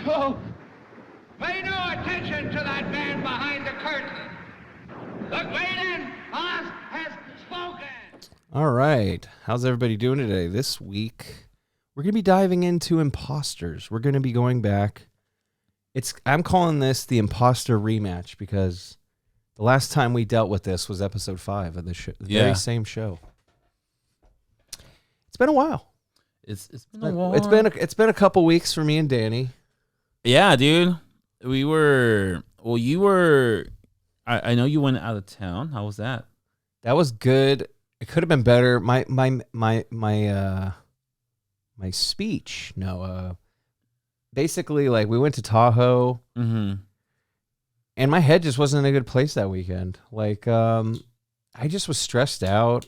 Folks, pay no attention to that man behind the curtain. The great Oz has spoken. All right. How's everybody doing today? This week, we're going to be diving into Imposters. We're going to be going back. I'm calling this the Imposter Rematch because the last time we dealt with this was episode 5 of the very same show. It's been a while. It's been a while. It's been a couple weeks for me and Danny. Yeah, dude. You were. I know you went out of town. How was that? That was good. It could have been better. My speech. No. Basically, like we went to Tahoe, and my head just wasn't in a good place that weekend. Like, I just was stressed out.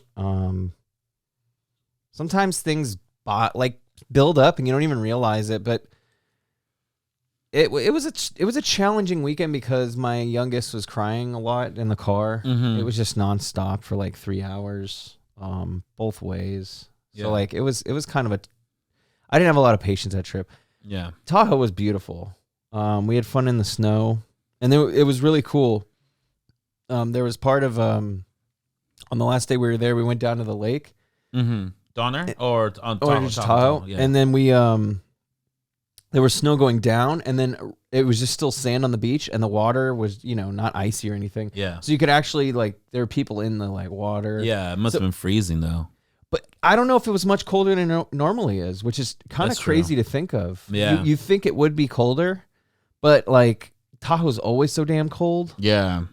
Sometimes things build up and you don't even realize it, but it was a challenging weekend because my youngest was crying a lot in the car. It was just nonstop for like 3 hours, both ways. Yeah. So like it was kind of I didn't have a lot of patience that trip. Yeah. Tahoe was beautiful. We had fun in the snow, and it was really cool. There was part of on the last day we were there, we went down to the lake. Donner or on Tahoe. Yeah. And then we there was snow going down, and then it was just still sand on the beach, and the water was, not icy or anything. Yeah. So you could actually, there were people in the water. Yeah, it must have been freezing though. But I don't know if it was much colder than it normally is, which is kind of crazy to think of. Yeah. You think it would be colder, but Tahoe's always so damn cold. Yeah.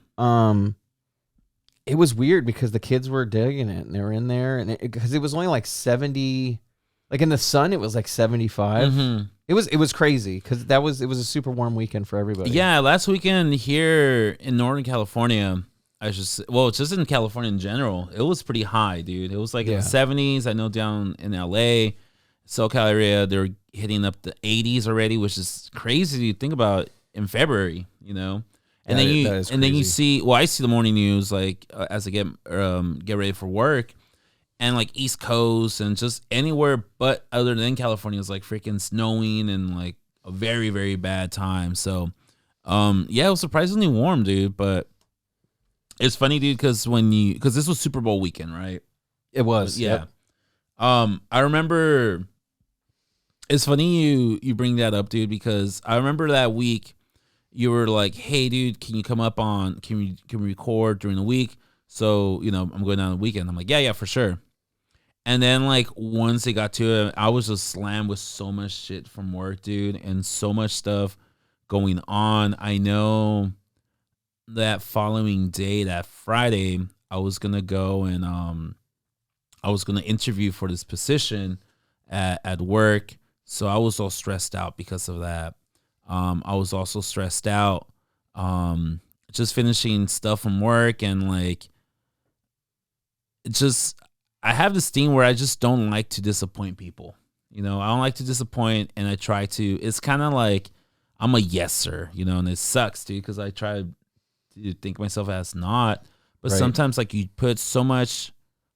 It was weird because the kids were digging it and they were in there, and because it was only 70, in the sun it was 75. It was crazy because it was a super warm weekend for everybody. Yeah, last weekend here in Northern California, just in California in general, it was pretty high, dude. It was in the 70s. I know down in LA, SoCal area, they're hitting up the 80s already, which is crazy to think about in February, And then you see, I see the morning news as I get ready for work, and East Coast and just anywhere but other than California is freaking snowing and a very, very bad time. So, it was surprisingly warm, dude. But it's funny, dude, because this was Super Bowl weekend, right? It was, yeah. Yep. I remember. It's funny you bring that up, dude, because I remember that week. You were like, "Hey, dude, can you come up on? Can we record during the week?" So I'm going down on the weekend. I'm like, yeah, for sure. And then once it got to it, I was just slammed with so much shit from work, dude, and so much stuff going on. I know that following day, that Friday, I was gonna go and I was gonna interview for this position at work. So I was all stressed out because of that. I was also stressed out, just finishing stuff from work and I have this thing where I just don't like to disappoint people. I don't like to disappoint, and I try to. It's kind of I'm a yes-er, and it sucks, dude, because I try to think myself as not. But sometimes you put so much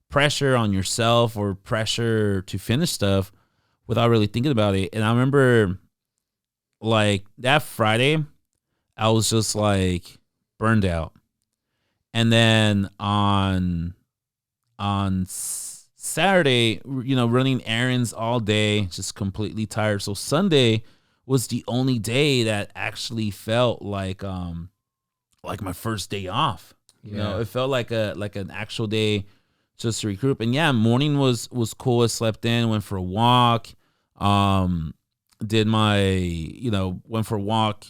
pressure on yourself or pressure to finish stuff without really thinking about it. And I remember that Friday, I was just burned out. And then on Saturday, running errands all day, just completely tired. So Sunday was the only day that actually felt like my first day off. It felt like an actual day just to regroup. And yeah, morning was cool. I slept in, went for a walk. Did my, went for a walk,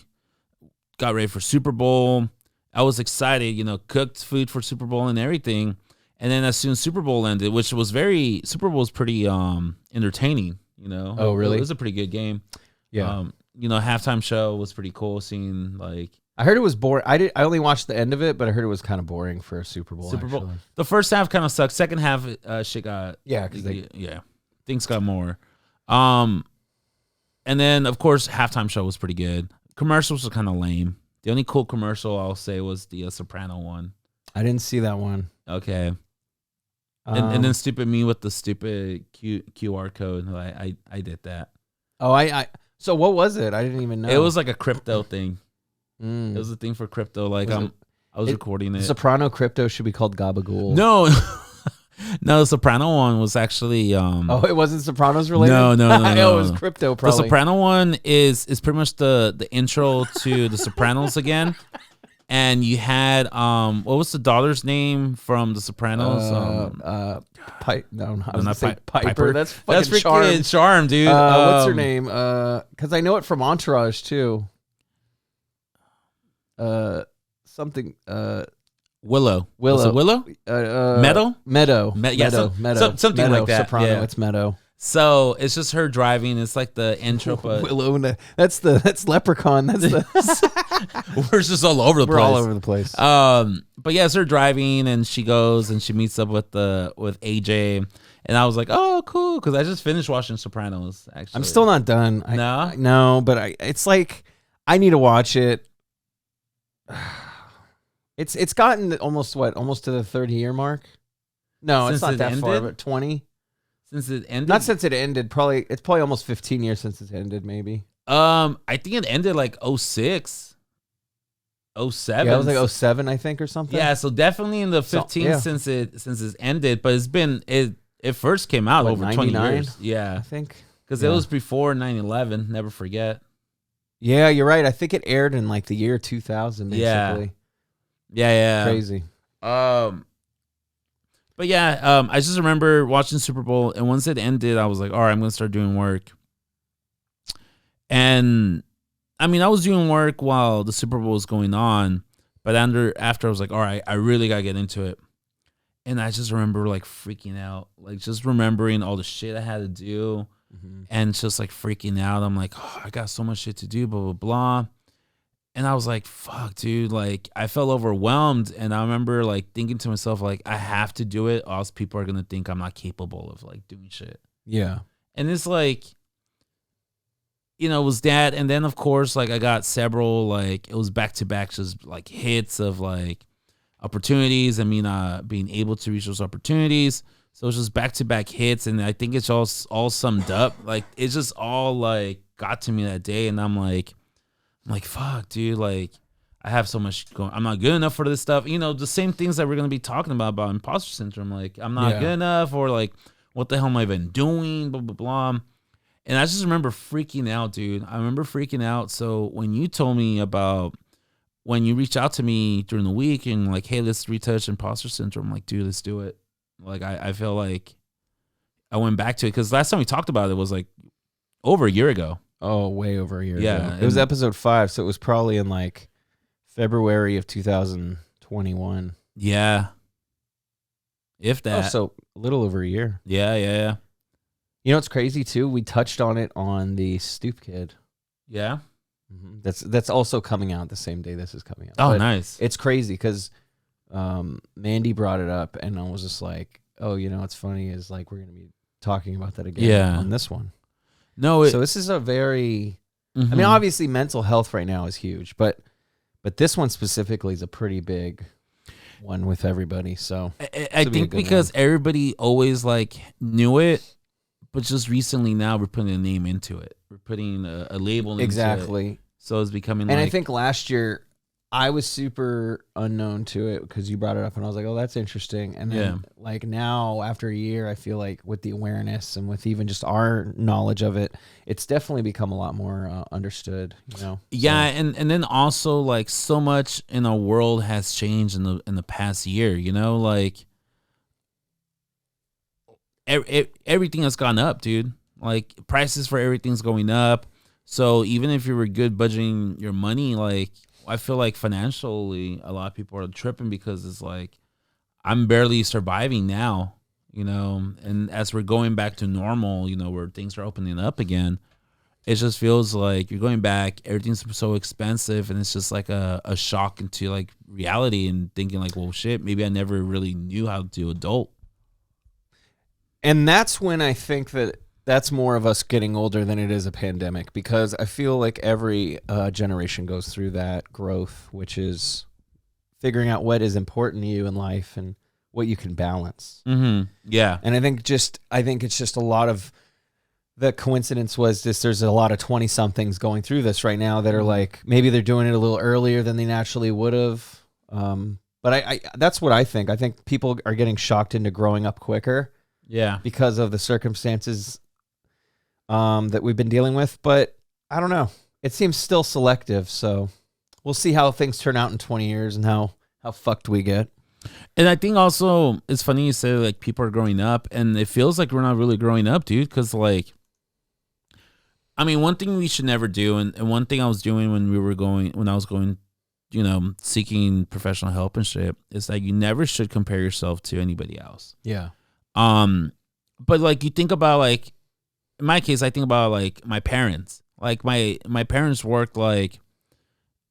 got ready for Super Bowl. I was excited, cooked food for Super Bowl and everything. And then as soon as Super Bowl ended, which was Super Bowl was pretty entertaining, Oh, really? It was a pretty good game. Yeah. Halftime show was pretty cool seeing I heard it was boring. I only watched the end of it, but I heard it was kind of boring for a Super Bowl. The first half kind of sucked. Second half, shit got things got more. And then of course halftime show was pretty good. Commercials were kind of lame. The only cool commercial I'll say was the Soprano one. I didn't see that one. Okay. And then stupid me with the stupid QR code. I did that. Oh, So what was it? I didn't even know. It was like a crypto thing. Mm. It was a thing for crypto. Like I was recording it. Soprano crypto should be called Gabagool. No, no, the Soprano one was actually. Oh, it wasn't Sopranos related. No. It was crypto. Probably. The Soprano one is pretty much the intro to the Sopranos again. And you had what was the daughter's name from the Sopranos? Not Piper. That's freaking Charm. Charm, dude. What's her name? Because I know it from Entourage too. Something. Willow. Was it Willow? Meadow. Meadow. Something Meadow, like that. Soprano. Yeah. It's Meadow. So it's just her driving. It's like the intro, but Willow. That's Leprechaun. That's the. We're just all over the place. We're all over the place. But yeah, it's her driving, and she goes and she meets up with AJ, and I was like, oh, cool, because I just finished watching Sopranos. Actually, I'm still not done. No, but it's like I need to watch it. It's gotten almost to the 30-year mark. No, Since it's not it that far, ended? but 20. Since it ended, Not since it ended. It's probably almost 15 years since it ended. Maybe. I think it ended like 06, 07. Yeah, it was like 07, I think, or something. Yeah, so definitely in the 15 since it's ended, but it first came out What, over 99? 20 years. Yeah, I think because it was before 9/11. Never forget. Yeah, you're right. I think it aired in like the year 2000. Basically. Yeah. Crazy. But yeah, I just remember watching Super Bowl, and once it ended, I was like, all right, I'm gonna start doing work. And I mean, I was doing work while the Super Bowl was going on, but after I was like, all right, I really gotta get into it. And I just remember like freaking out, like just remembering all the shit I had to do, and just like freaking out. I'm like, oh, I got so much shit to do, blah blah blah. And I was like, fuck, dude. Like, I felt overwhelmed. And I remember, like, thinking to myself, like, I have to do it, or else people are going to think I'm not capable of, like, doing shit. Yeah. And it's like, it was that. And then, of course, like, I got several, like, it was back-to-back just, like, hits of, like, opportunities. I mean, being able to reach those opportunities. So it's just back-to-back hits. And I think it's all summed up. Like, it's just all, like, got to me that day. And I'm like, fuck, dude, like, I have so much going. I'm not good enough for this stuff. The same things that we're going to be talking about imposter syndrome. Like, I'm not good enough, or like, what the hell am I even doing? Blah, blah, blah. And I just remember freaking out, dude. I remember freaking out. So when you told me when you reached out to me during the week and like, hey, let's retouch imposter syndrome, I'm like, dude, let's do it. Like, I feel like I went back to it because last time we talked about it was like over a year ago. Oh, way over a year ago. Yeah. It was episode 5, so it was probably in like February of 2021. Yeah. If that. Oh, so a little over a year. Yeah. You know what's crazy too? We touched on it on the Stoop Kid. Yeah. That's also coming out the same day this is coming out. Oh, but nice. It's crazy because Mandy brought it up, and I was just like, oh, what's funny is like we're going to be talking about that again on this one. No, so this is a very, I mean, obviously mental health right now is huge, but this one specifically is a pretty big one with everybody. So I think because everybody always like knew it, but just recently now we're putting a name into it. We're putting a label into it. So it's becoming I think last year I was super unknown to it because you brought it up and I was like, oh, that's interesting. And then like now after a year, I feel like with the awareness and with even just our knowledge of it, it's definitely become a lot more understood, Yeah. So. And then also like so much in our world has changed in the past year, like everything has gone up, dude. Like prices for everything's going up. So even if you were good budgeting your money, like I feel like financially a lot of people are tripping because it's like I'm barely surviving now, and as we're going back to normal, where things are opening up again, it just feels like you're going back, everything's so expensive, and it's just like a shock into like reality and thinking like, well, shit, maybe I never really knew how to adult. And that's when I think that's more of us getting older than it is a pandemic, because I feel like every generation goes through that growth, which is figuring out what is important to you in life and what you can balance. Yeah. And I think it's just a lot of the coincidence was just there's a lot of 20 somethings going through this right now that are like, maybe they're doing it a little earlier than they naturally would have. But I that's what I think. I think people are getting shocked into growing up quicker Yeah. because of the circumstances that we've been dealing with. But I don't know. It seems still selective. So we'll see how things turn out in 20 years and how fucked we get. And I think also it's funny you say like people are growing up, and it feels like we're not really growing up, dude. Because like, I mean, one thing we should never do, and one thing I was doing when I was going, seeking professional help and shit, is that you never should compare yourself to anybody else. Yeah. But like you think about like, in my case, I think about like my parents. Like my parents worked like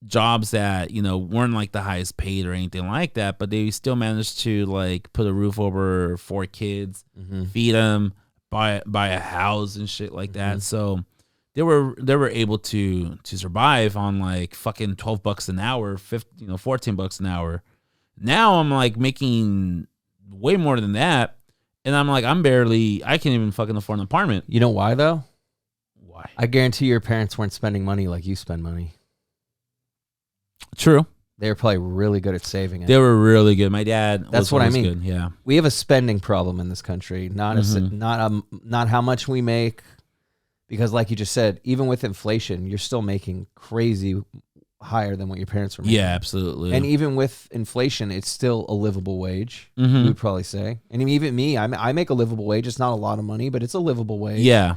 jobs that weren't like the highest paid or anything like that, but they still managed to like put a roof over 4 kids, feed them, buy a house and shit like that. So they were able to survive on like fucking $12 an hour, $14 an hour. Now I'm like making way more than that, and I'm like I can't even fucking afford an apartment. You know why though? Why? I guarantee your parents weren't spending money like you spend money. True. They were probably really good at saving it. They were really good. My dad. That's what I mean. Good. Yeah. We have a spending problem in this country, not how much we make, because like you just said, even with inflation, you're still making crazy higher than what your parents were making. Yeah, absolutely. And even with inflation, it's still a livable wage. Mm-hmm. We would probably say, and even me, I make a livable wage. It's not a lot of money, but it's a livable wage. Yeah.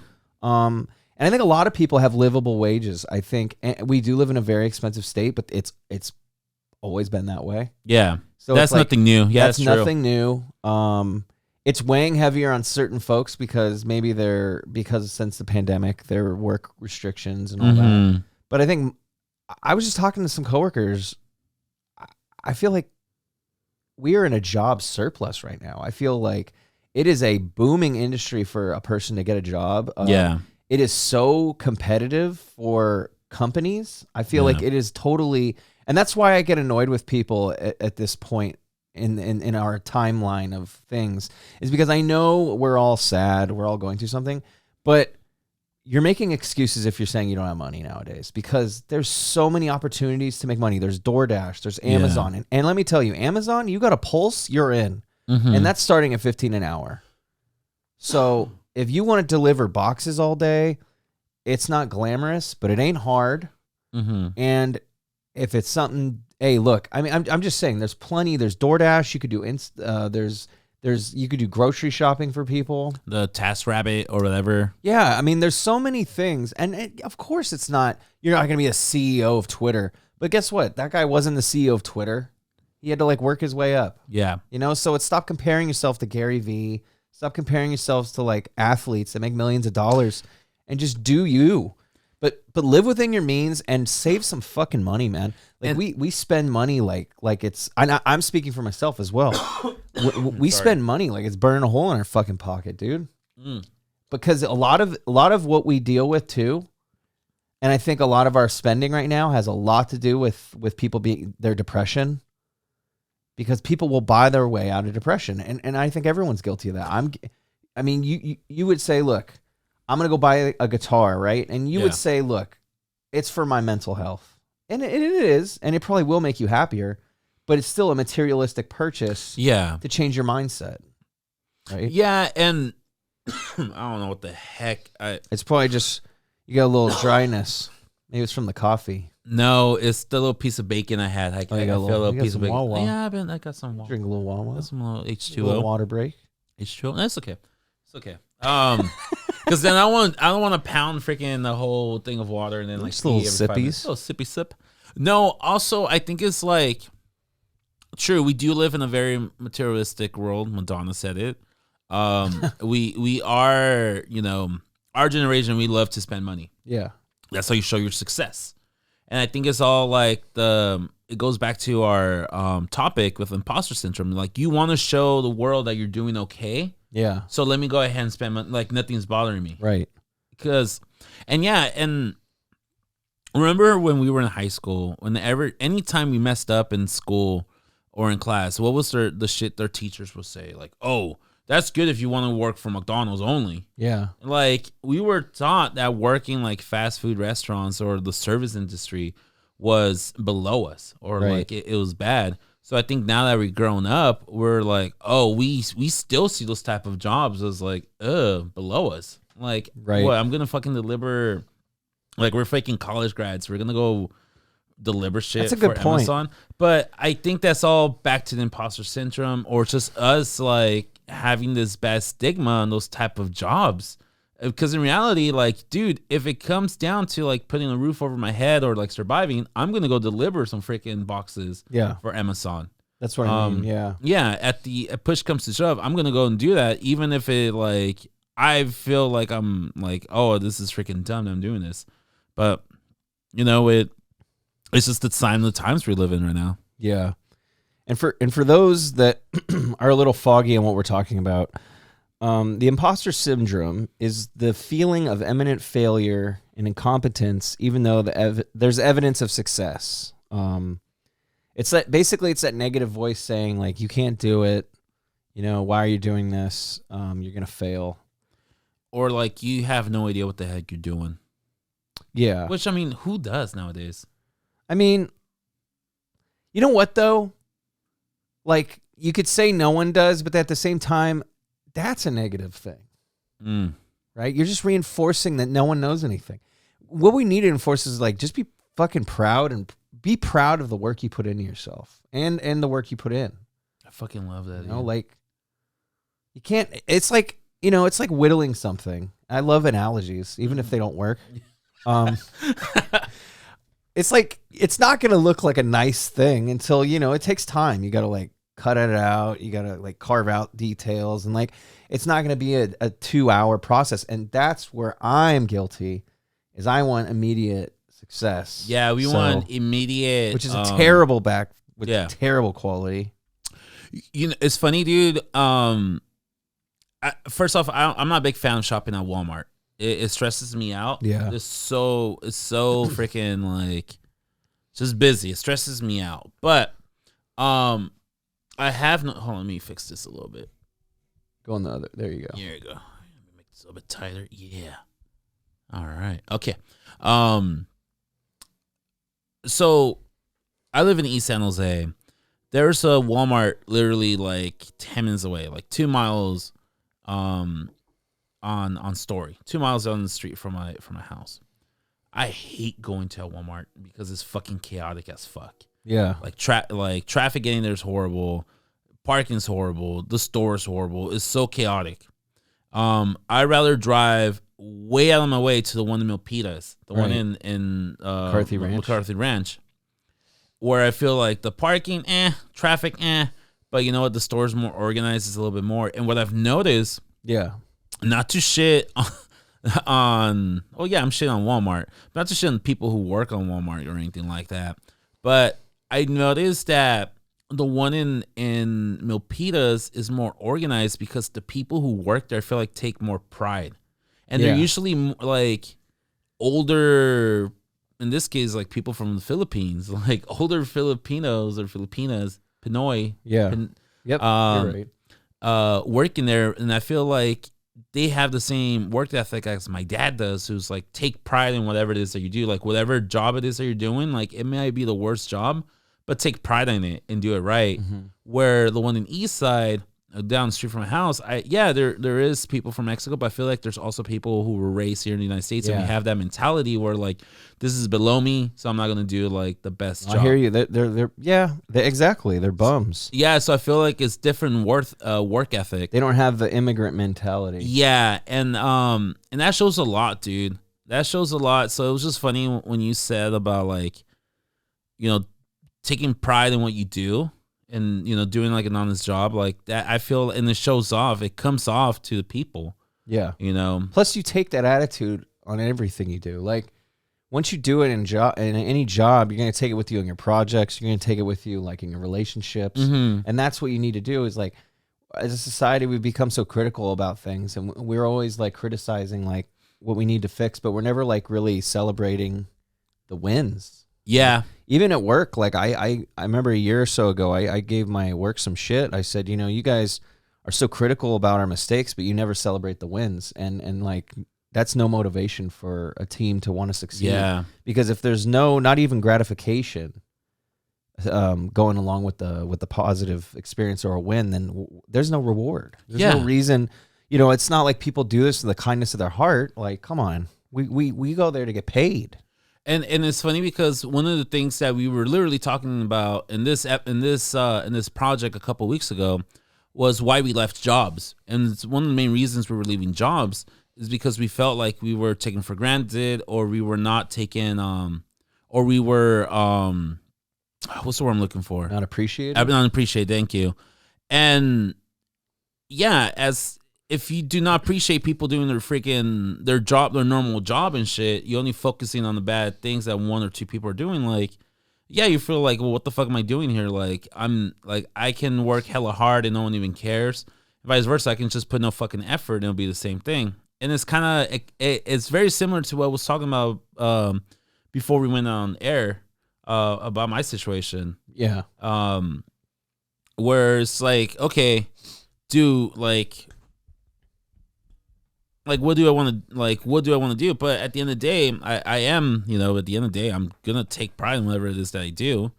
And I think a lot of people have livable wages. I think we do live in a very expensive state, but it's always been that way. Yeah. So that's like, nothing new. Yeah, that's nothing new. It's weighing heavier on certain folks because since the pandemic, there were work restrictions and all that. But I think I was just talking to some coworkers. I feel like we are in a job surplus right now. I feel like it is a booming industry for a person to get a job. Yeah. It is so competitive for companies. I feel like it is totally, and that's why I get annoyed with people at this point in our timeline of things, is because I know we're all sad, we're all going through something, but you're making excuses if you're saying you don't have money nowadays, because there's so many opportunities to make money. There's DoorDash, there's Amazon, and let me tell you, Amazon, you got a pulse, you're in, and that's starting at $15 an hour. So if you want to deliver boxes all day, it's not glamorous, but it ain't hard. And if it's something, hey, look, I mean, I'm just saying, there's plenty. There's DoorDash. You could do you could do grocery shopping for people. The TaskRabbit or whatever. Yeah, I mean, there's so many things, and of course, you're not going to be a CEO of Twitter. But guess what? That guy wasn't the CEO of Twitter. He had to like work his way up. Yeah. So stop comparing yourself to Gary Vee. Stop comparing yourselves to like athletes that make millions of dollars, and just do you. But live within your means and save some fucking money, man. Like we spend money like it's. I'm speaking for myself as well. we spend money like it's burning a hole in our fucking pocket, dude. Because a lot of what we deal with too, and I think a lot of our spending right now has a lot to do with people being their depression. Because people will buy their way out of depression. And I think everyone's guilty of that. I mean, you would say, look, I'm going to go buy a guitar, right? And you would say, look, it's for my mental health. And it is, and it probably will make you happier, but it's still a materialistic purchase to change your mindset, right? Yeah, and I don't know what the heck. It's probably just, you got a little dryness. Maybe it's from the coffee. No, it's the little piece of bacon I had. I got a little piece of bacon. Wawa. Yeah, I got some Wawa. Drink a little Wawa. Got some little H2O. A little water break. H2O. That's okay. It's okay. Because then I don't want to pound freaking the whole thing of water and then like just little sippies. Little sippy sip. No, also I think it's like true. We do live in a very materialistic world. Madonna said it. We are, our generation. We love to spend money. Yeah, that's how you show your success. And I think it's all like it goes back to our topic with imposter syndrome. Like you want to show the world that you're doing okay. Yeah. So let me go ahead and spend money. Like nothing's bothering me. Right. And remember when we were in high school, anytime we messed up in school or in class, what was the shit their teachers would say? Like, oh, That's good if you want to work for McDonald's only. Yeah. Like, we were taught that working like fast food restaurants or the service industry was below us, or Right. like it was bad. So I think now that we've grown up, we're like, oh, we still see those type of jobs as like, below us. Like, Right. what, I'm gonna fucking deliver. Like, we're faking college grads. We're gonna go deliver shit That's a good for point. Amazon. But I think that's all back to the imposter syndrome, or just us like having this bad stigma on those type of jobs. Because in reality, like, dude, if it comes down to like putting a roof over my head or like surviving, I'm gonna go deliver some freaking boxes for Amazon. That's what I mean. Yeah. Yeah, at push comes to shove, I'm gonna go and do that, even if it like I feel like I'm like, oh, this is freaking dumb that I'm doing this. But it's just the sign of the times we live in right now. Yeah. And for those that are a little foggy on what we're talking about, the imposter syndrome is the feeling of imminent failure and incompetence, even though there's evidence of success. It's that negative voice saying like, you can't do it. Why are you doing this? You're gonna fail. Or like, you have no idea what the heck you're doing. Yeah. Which, I mean, who does nowadays? I mean, you know what though? Like, you could say no one does, but at the same time, that's a negative thing, right? You're just reinforcing that no one knows anything. What we need to enforce is like, just be fucking proud and be proud of the work you put into yourself and the work you put in. I fucking love that. Like, you can't. It's like it's like whittling something. I love analogies, even if they don't work. It's like, it's not going to look like a nice thing until, it takes time. You got to like cut it out. You got to like carve out details, and like, it's not going to be a 2-hour process. And that's where I'm guilty, is I want immediate success. Yeah. We want immediate, which is a terrible terrible quality. It's funny, dude. First off, I'm not a big fan of shopping at Walmart. It stresses me out. Yeah. It's so freaking like just busy. It stresses me out. But I have no. Hold on, let me fix this a little bit. Go on the other. There you go. There you go. Let me make this a little bit tighter. Yeah. All right. Okay. So I live in East San Jose. There's a Walmart literally like 10 minutes away, like 2 miles on Story, 2 miles down the street from my house. I hate going to a Walmart because it's fucking chaotic as fuck. Yeah. Like traffic getting there is horrible. Parking's horrible. The store is horrible. It's so chaotic. I'd rather drive way out of my way to the one in Milpitas, the one in McCarthy Ranch, where I feel like the parking, traffic, but you know what? The store's more organized. It's a little bit more. And what I've noticed, not to shit on, oh yeah, I'm shit on Walmart, not to shit on people who work on Walmart or anything like that, but I noticed that the one in Milpitas is more organized because the people who work there, I feel like, take more pride, and they're usually like older. In this case, like people from the Philippines, like older Filipinos or Filipinas, Pinoy, you're right. Working there, and I feel like they have the same work ethic as my dad does, who's like, take pride in whatever it is that you do, like whatever job it is that you're doing, like it might be the worst job, but take pride in it and do it right. Where the one in East Side, down the street from my house, there is people from Mexico, but I feel like there's also people who were raised here in the United States, and we have that mentality where like, this is below me, so I'm not gonna do like the best job. I hear you. Exactly. They're bums. Yeah, so I feel like it's different work ethic. They don't have the immigrant mentality. Yeah, and that shows a lot, dude. That shows a lot. So it was just funny when you said about like, taking pride in what you do and, doing like an honest job like that. I feel, and it shows off. It comes off to the people. Yeah. Plus you take that attitude on everything you do. Like, once you do it in any job, you're going to take it with you in your projects. You're going to take it with you like in your relationships. And that's what you need to do is like, as a society, we've become so critical about things, and we're always like criticizing like what we need to fix, but we're never like really celebrating the wins. Yeah. Even at work, like I remember a year or so ago, I gave my work some shit. I said, you guys are so critical about our mistakes, but you never celebrate the wins. And like, that's no motivation for a team to want to succeed. Yeah. Because if there's not even gratification going along with the positive experience or a win, then there's no reward. There's no reason. You know, it's not like people do this in the kindness of their heart. Like, come on, we go there to get paid. And it's funny because one of the things that we were literally talking about in this project a couple weeks ago was why we left jobs. And it's one of the main reasons we were leaving jobs is because we felt like we were taken for granted, or we were not taken, or we were what's the word I'm looking for? Not appreciated. Not appreciated. Thank you. And yeah, as if you do not appreciate people doing their job, their normal job and shit, you're only focusing on the bad things that one or two people are doing. Like, yeah, you feel like, well, what the fuck am I doing here? Like, I can work hella hard and no one even cares. Vice versa, I can just put no fucking effort and it'll be the same thing. And it's kind of, it's very similar to what I was talking about before we went on air about my situation. Yeah. Where it's like, okay, what do I want to do? But at the end of the day, I am, at the end of the day, I'm going to take pride in whatever it is that I do.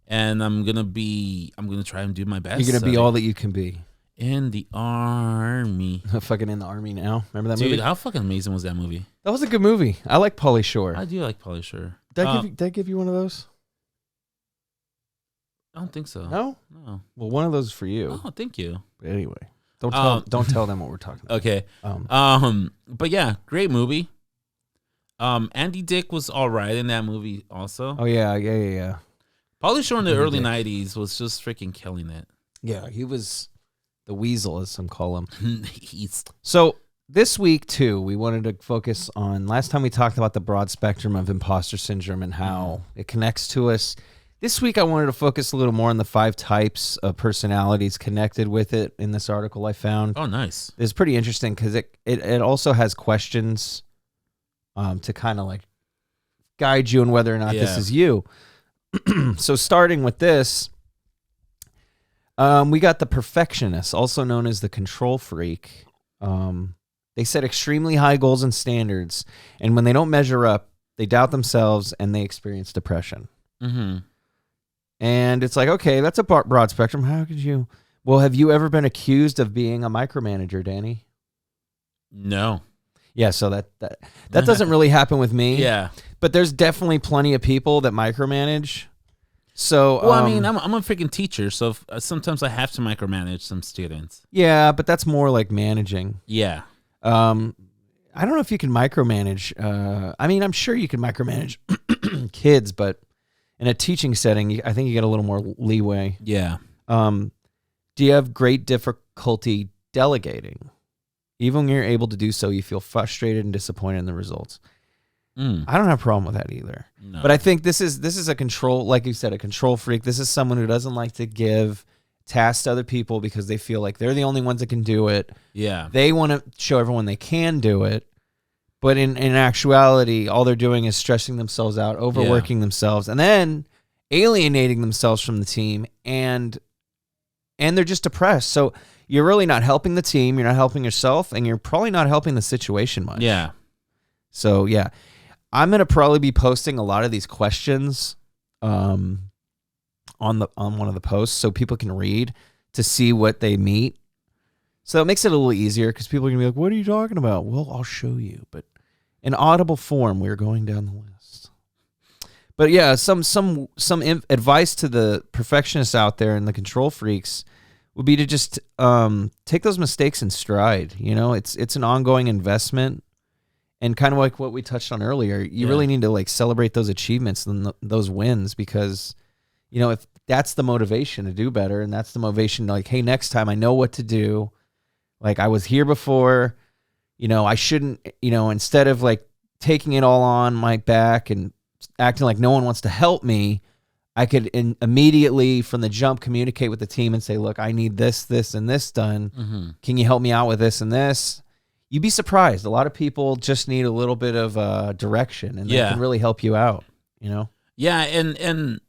And I'm going to try and do my best. You're going to be all that you can be. In the army. Fucking in the army now. Remember that movie? movie? Dude, how fucking amazing was that movie? That was a good movie. I like Pauly Shore. I do like Pauly Shore. Did I give you one of those? I don't think so. No? No. Well, one of those for you. Oh, thank you. But anyway, don't tell them what we're talking about. Okay. But yeah, great movie. Andy Dick was all right in that movie also. Oh yeah. Pauly Shore in the early 90s was just freaking killing it. Yeah, he was the weasel, as some call him. He's So this week too, we wanted to focus on, last time we talked about the broad spectrum of imposter syndrome and how it connects to us. This week, I wanted to focus a little more on the 5 types of personalities connected with it in this article I found. Oh, nice. It's pretty interesting because it also has questions to kind of like guide you on whether or not this is you. So starting with this, we got the perfectionist, also known as the control freak. They set extremely high goals and standards, and when they don't measure up, they doubt themselves and they experience depression. Mm-hmm. And it's like, okay, that's a broad spectrum. How could you? Well, have you ever been accused of being a micromanager, Danny? No. Yeah, so that doesn't really happen with me. Yeah. But there's definitely plenty of people that micromanage. So, well, I mean, I'm a freaking teacher, so sometimes I have to micromanage some students. Yeah, but that's more like managing. Yeah. I don't know if you can micromanage. I mean, I'm sure you can micromanage kids, but in a teaching setting, I think you get a little more leeway. Yeah. Do you have great difficulty delegating? Even when you're able to do so, you feel frustrated and disappointed in the results. I don't have a problem with that either. No. But I think this is a control, like you said, a control freak. This is someone who doesn't like to give tasks to other people because they feel like they're the only ones that can do it. Yeah. They want to show everyone they can do it. But in actuality, all they're doing is stressing themselves out, overworking themselves, and then alienating themselves from the team, and they're just depressed. So you're really not helping the team, you're not helping yourself, and you're probably not helping the situation much. Yeah. So yeah, I'm gonna probably be posting a lot of these questions on one of the posts so people can read to see what they meet. So it makes it a little easier because people are gonna be like, "What are you talking about?" Well, I'll show you, but in audible form, we're going down the list. But yeah, some advice to the perfectionists out there and the control freaks would be to just take those mistakes in stride. You know, it's an ongoing investment, and kind of like what we touched on earlier, you really need to like celebrate those achievements and those wins, because if that's the motivation to do better, and that's the motivation to like, hey, next time I know what to do. Like, I was here before. I shouldn't, instead of like taking it all on my back and acting like no one wants to help me, I could immediately from the jump communicate with the team and say, look, I need this, this, and this done. Mm-hmm. Can you help me out with this and this? You'd be surprised. A lot of people just need a little bit of direction, and they can really help you out, Yeah, and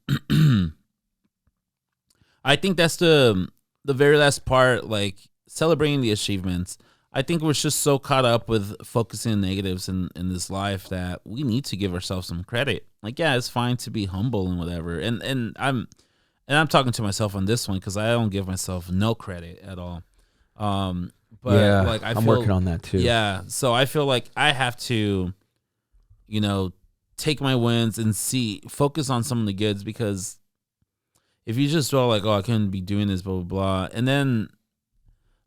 I think that's the very last part, like, celebrating the achievements. I think we're just so caught up with focusing on negatives in this life that we need to give ourselves some credit. Like, yeah, it's fine to be humble and whatever. And I'm talking to myself on this one because I don't give myself no credit at all. But yeah, like I'm working on that too. Yeah, so I feel like I have to, take my wins and focus on some of the goods, because if you just dwell like, oh, I couldn't be doing this, blah blah blah, and then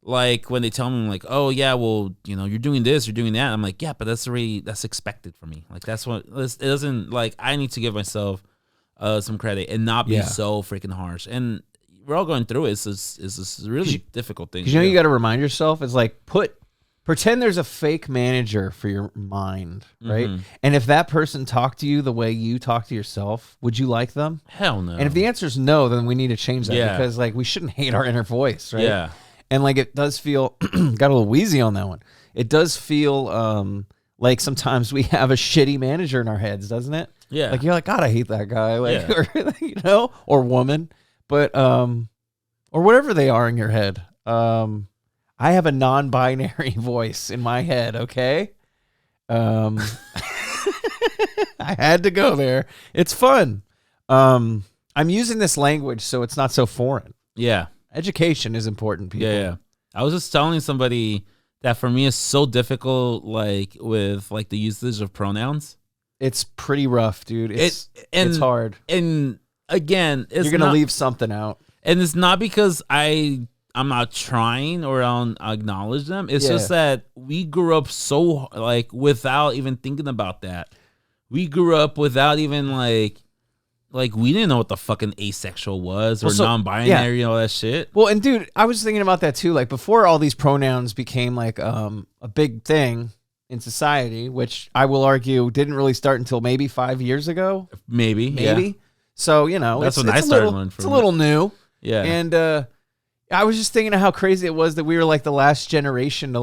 like when they tell me like, oh yeah, well, you're doing this, you're doing that, I'm like, yeah, but that's expected for me. Like that's what it doesn't, like, I need to give myself some credit and not be so freaking harsh. And we're all going through it. It's a really difficult thing. Because you got to remind yourself, it's like pretend there's a fake manager for your mind, right? Mm-hmm. And if that person talked to you the way you talk to yourself, would you like them? Hell no. And if the answer is no, then we need to change that, because like we shouldn't hate our inner voice, right? Yeah. And like it does feel, got a little wheezy on that one. It does feel like sometimes we have a shitty manager in our heads, doesn't it? Yeah. Like you're like, God, I hate that guy, like, or or woman, but or whatever they are in your head. I have a non-binary voice in my head. Okay. I had to go there. It's fun. I'm using this language so it's not so foreign. Yeah. Education is important, people. Yeah. I was just telling somebody that for me it's so difficult, like with like the usage of pronouns. It's pretty rough, dude. It's hard. And again, you're gonna leave something out, and it's not because I'm not trying or I don't acknowledge them. It's just that we grew up so like without even thinking about that. We grew up without even like we didn't know what the fucking asexual was or non-binary and all that shit. Well, and dude, I was thinking about that too. Like before all these pronouns became like a big thing in society, which I will argue didn't really start until maybe 5 years ago. Maybe. Yeah. So, that's when I started learning from it. It's a little new. Yeah. And I was just thinking of how crazy it was that we were like the last generation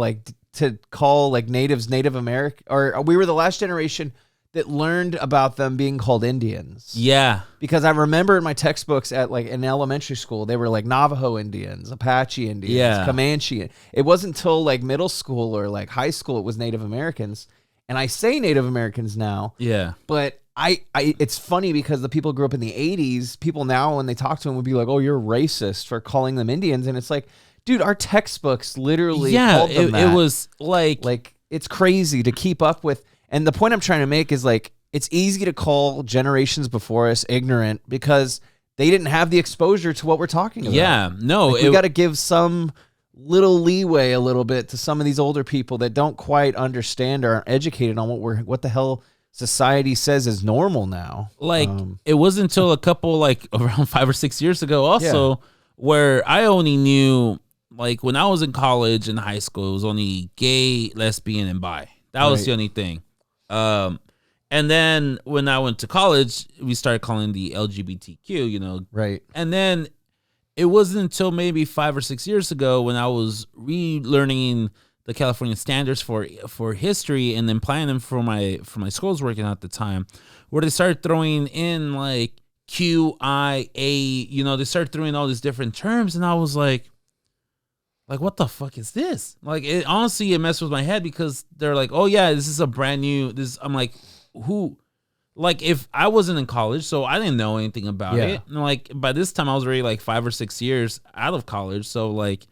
to call like natives Native American, or we were the last generation that learned about them being called Indians. Yeah. Because I remember in my textbooks in elementary school, they were like Navajo Indians, Apache Indians, Comanche. It wasn't until like middle school or like high school it was Native Americans. And I say Native Americans now. Yeah. But it's funny because the people who grew up in the 80s, people now when they talk to them would be like, oh, you're racist for calling them Indians. And it's like, dude, our textbooks literally called them that. It was like it's crazy to keep up with. And the point I'm trying to make is like, it's easy to call generations before us ignorant because they didn't have the exposure to what we're talking about. Yeah, no. Like we got to give some little leeway a little bit to some of these older people that don't quite understand or aren't educated on what the hell society says is normal now. Like it wasn't until a couple, like around 5 or 6 years ago also, where I only knew, like when I was in college and high school, it was only gay, lesbian, and bi. That was the only thing. And then when I went to college, we started calling the LGBTQ, Right. And then it wasn't until maybe 5 or 6 years ago when I was relearning the California standards for history and then applying them for my schools working at the time, where they started throwing in like QIA, they started throwing all these different terms, and I was like, what the fuck is this? Like, it messed with my head because they're like, oh yeah, this is a brand new, I'm like, who? Like, if I wasn't in college, so I didn't know anything about it. And like, by this time I was already like 5 or 6 years out of college. So like,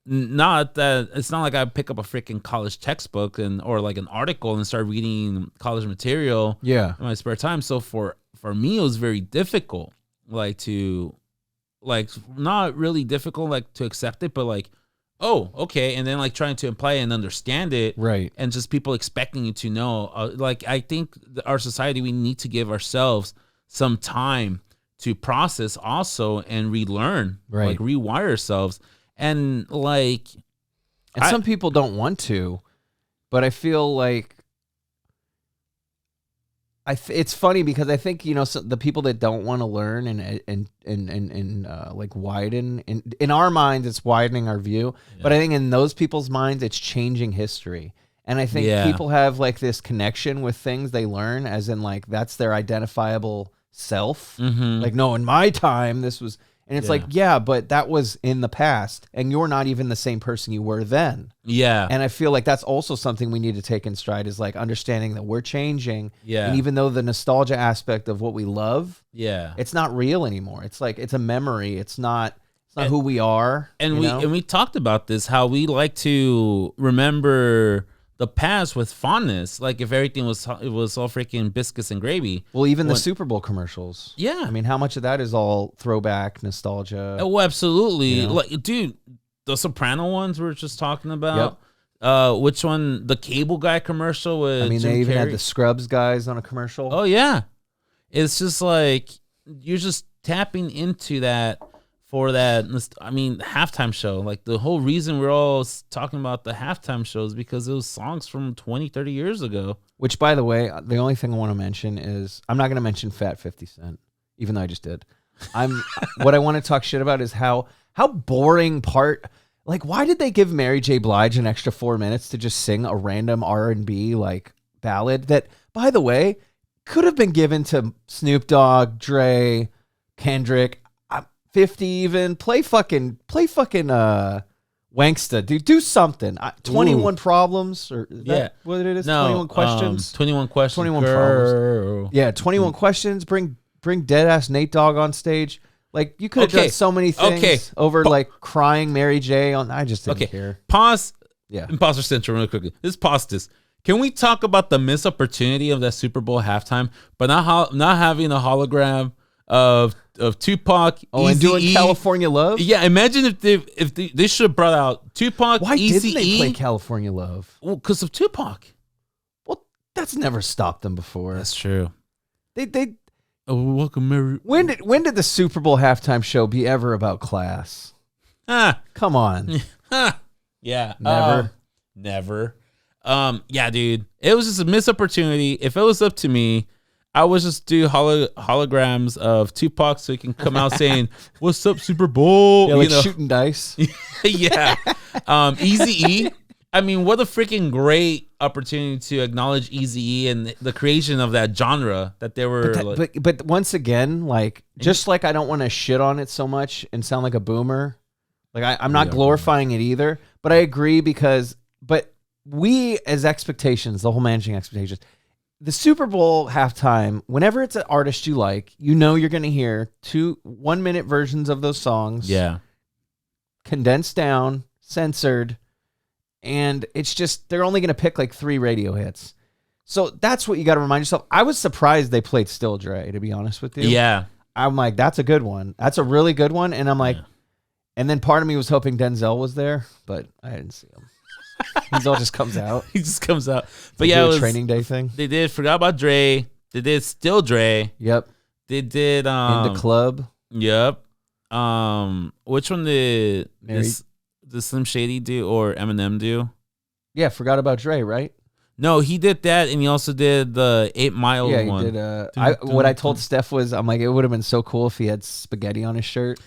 it's not like I pick up a freaking college textbook or like an article and start reading college material in my spare time. So for me, it was very difficult, not really difficult, like to accept it, but like, oh, okay. And then like trying to apply and understand it. Right. And just people expecting you to know. I think our society, we need to give ourselves some time to process also and relearn, like rewire ourselves. And like, some people don't want to, but I feel like it's funny because I think, so the people that don't want to learn and like widen in our minds, it's widening our view. Yeah. But I think in those people's minds, it's changing history. And I think people have like this connection with things they learn, as in like, that's their identifiable self. Mm-hmm. Like, no, in my time, this was, And it's like, yeah, but that was in the past, and you're not even the same person you were then. Yeah. And I feel like that's also something we need to take in stride, is like understanding that we're changing. Yeah. And even though the nostalgia aspect of what we love, Yeah. it's not real anymore. It's like, it's a memory. It's not who we are. And we talked about this, how we like to remember the past with fondness, like if everything was all freaking biscuits and gravy. Well, even the Super Bowl commercials. Yeah. I mean, how much of that is all throwback nostalgia? Oh, absolutely. You know? Like, dude, the Soprano ones we were just talking about. Yep. Which one? The Cable Guy commercial with I mean, Jim they even Carrey? had the Scrubs guys on a commercial. Oh yeah. It's just like you're just tapping into that for that. I mean, halftime show. Like the whole reason we're all talking about the halftime show is because it was songs from 20, 30 years ago. Which, by the way, the only thing I want to mention is, I'm not going to mention Fat 50 Cent, even though I just did. What I want to talk shit about is how boring part. Like, why did they give Mary J. Blige an extra 4 minutes to just sing a random R&B like ballad that, by the way, could have been given to Snoop Dogg, Dre, Kendrick, 50 even. Play fucking Wanksta, dude. Do something. 21 Problems, or is that what it is? No, 21 Questions. 21 Questions. 21 Problems. Yeah, 21 Questions. Bring dead ass Nate Dogg on stage. Like, you could have done so many things over like crying Mary J. on. I just didn't care. Pause. Yeah. Imposter Central real quickly. Let's pause this. Can we talk about the missed opportunity of that Super Bowl halftime, but not having a hologram of Tupac, and doing California Love? Yeah, imagine if they should have brought out Tupac. Why didn't they play California Love? Well, because of Tupac. Well, that's never stopped them before. That's true. They welcome Mary. When did the Super Bowl halftime show be ever about class? Come on. Yeah. Never. Yeah, dude. It was just a missed opportunity. If it was up to me, I would just do holograms of Tupac so he can come out saying, "What's up, Super Bowl?" Yeah, like shooting dice. Yeah. Eazy-E. I mean, what a freaking great opportunity to acknowledge Eazy-E and the creation of that genre that they were. But once again, like, just like I don't want to shit on it so much and sound like a boomer. Like, I'm not glorifying it either, but I agree but we as expectations, the whole managing expectations, the Super Bowl halftime, whenever it's an artist you like, you know you're going to hear 2 1-minute versions of those songs. Yeah. Condensed down, censored, and it's just, they're only going to pick like 3 radio hits. So that's what you got to remind yourself. I was surprised they played Still Dre, to be honest with you. Yeah. I'm like, that's a good one. That's a really good one. And I'm like, and then part of me was hoping Denzel was there, but I didn't see him. He all just comes out. He just comes out. But yeah, it was training day thing. They did Forgot About Dre. They did Still Dre. Yep. They did In the Club. Yep. Which one did the Slim Shady do or Eminem do? Yeah, Forgot About Dre, right? No, he did that, and he also did the 8 Mile one. Yeah, he did. What I told Steph was, I'm like, it would have been so cool if he had spaghetti on his shirt.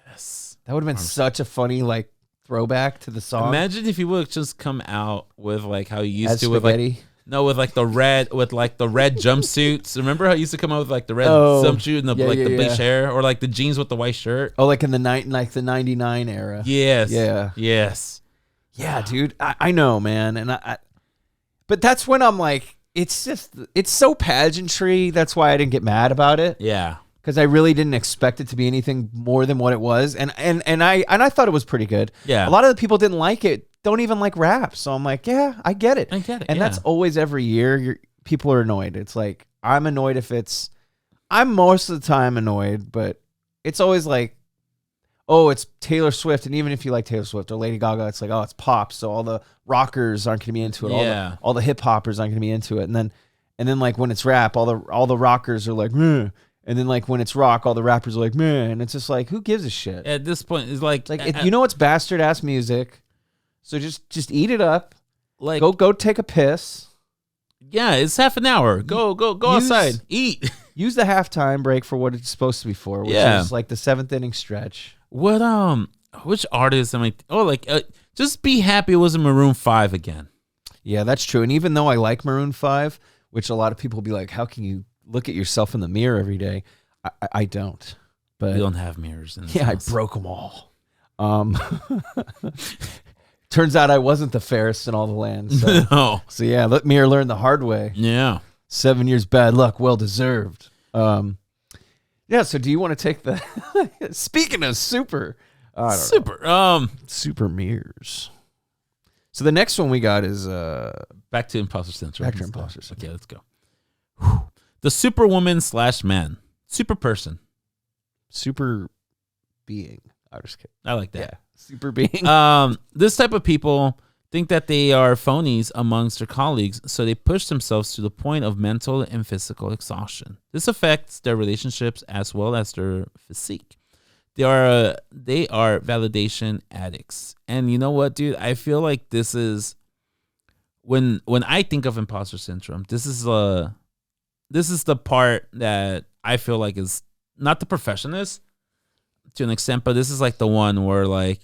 Yes. That would have been such a funny, like, throwback to the song. Imagine if he would have just come out with like how he used to spaghetti. with like the red jumpsuits. Remember how he used to come out with like the red jumpsuit and the bleach hair, or like the jeans with the white shirt? Oh, like in the 99 era. Yes. Yeah. Yes. Yeah, dude. I know, man. And but that's when I'm like, it's so pageantry. That's why I didn't get mad about it. Yeah. Because I really didn't expect it to be anything more than what it was, and I thought it was pretty good. Yeah, a lot of the people didn't like it, don't even like rap. So I'm like, yeah, I get it. And that's always every year. People are annoyed. It's like, I'm annoyed I'm most of the time annoyed, but it's always like, oh, it's Taylor Swift, and even if you like Taylor Swift or Lady Gaga, it's like, oh, it's pop, so all the rockers aren't going to be into it. Yeah, all the hip hoppers aren't going to be into it, and then like when it's rap, all the rockers are like, meh. And then, like, when it's rock, all the rappers are like, man, and it's just like, who gives a shit? At this point, it's like you know, it's bastard ass music, so just eat it up. Like, go take a piss. Yeah, it's half an hour. Go outside, eat. Use the halftime break for what it's supposed to be for, which is like the 7th inning stretch. What which artist am I? Just be happy it wasn't Maroon 5 again. Yeah, that's true. And even though I like Maroon 5, which a lot of people will be like, how can you look at yourself in the mirror every day? I don't. But we don't have mirrors in this yeah, house. I broke them all. Turns out I wasn't the fairest in all the land. So, No. so yeah, let me learn the hard way. Yeah. 7 years bad luck, well deserved. Yeah. So do you want to take the? Speaking of super, I don't Super. know. Super mirrors. So the next one we got is Back to Imposter Syndrome. Back to Imposter Syndrome. Okay, let's go. Whew. The Superwoman/man. Super person. super being. I just kidding. I like Yeah, that. super being. This type of people think that they are phonies amongst their colleagues, so they push themselves to the point of mental and physical exhaustion. This affects their relationships as well as their physique. They are validation addicts. And you know what, dude? I feel like this is when I think of imposter syndrome, this is the part that I feel like is not the perfectionist to an extent, but this is like the one where like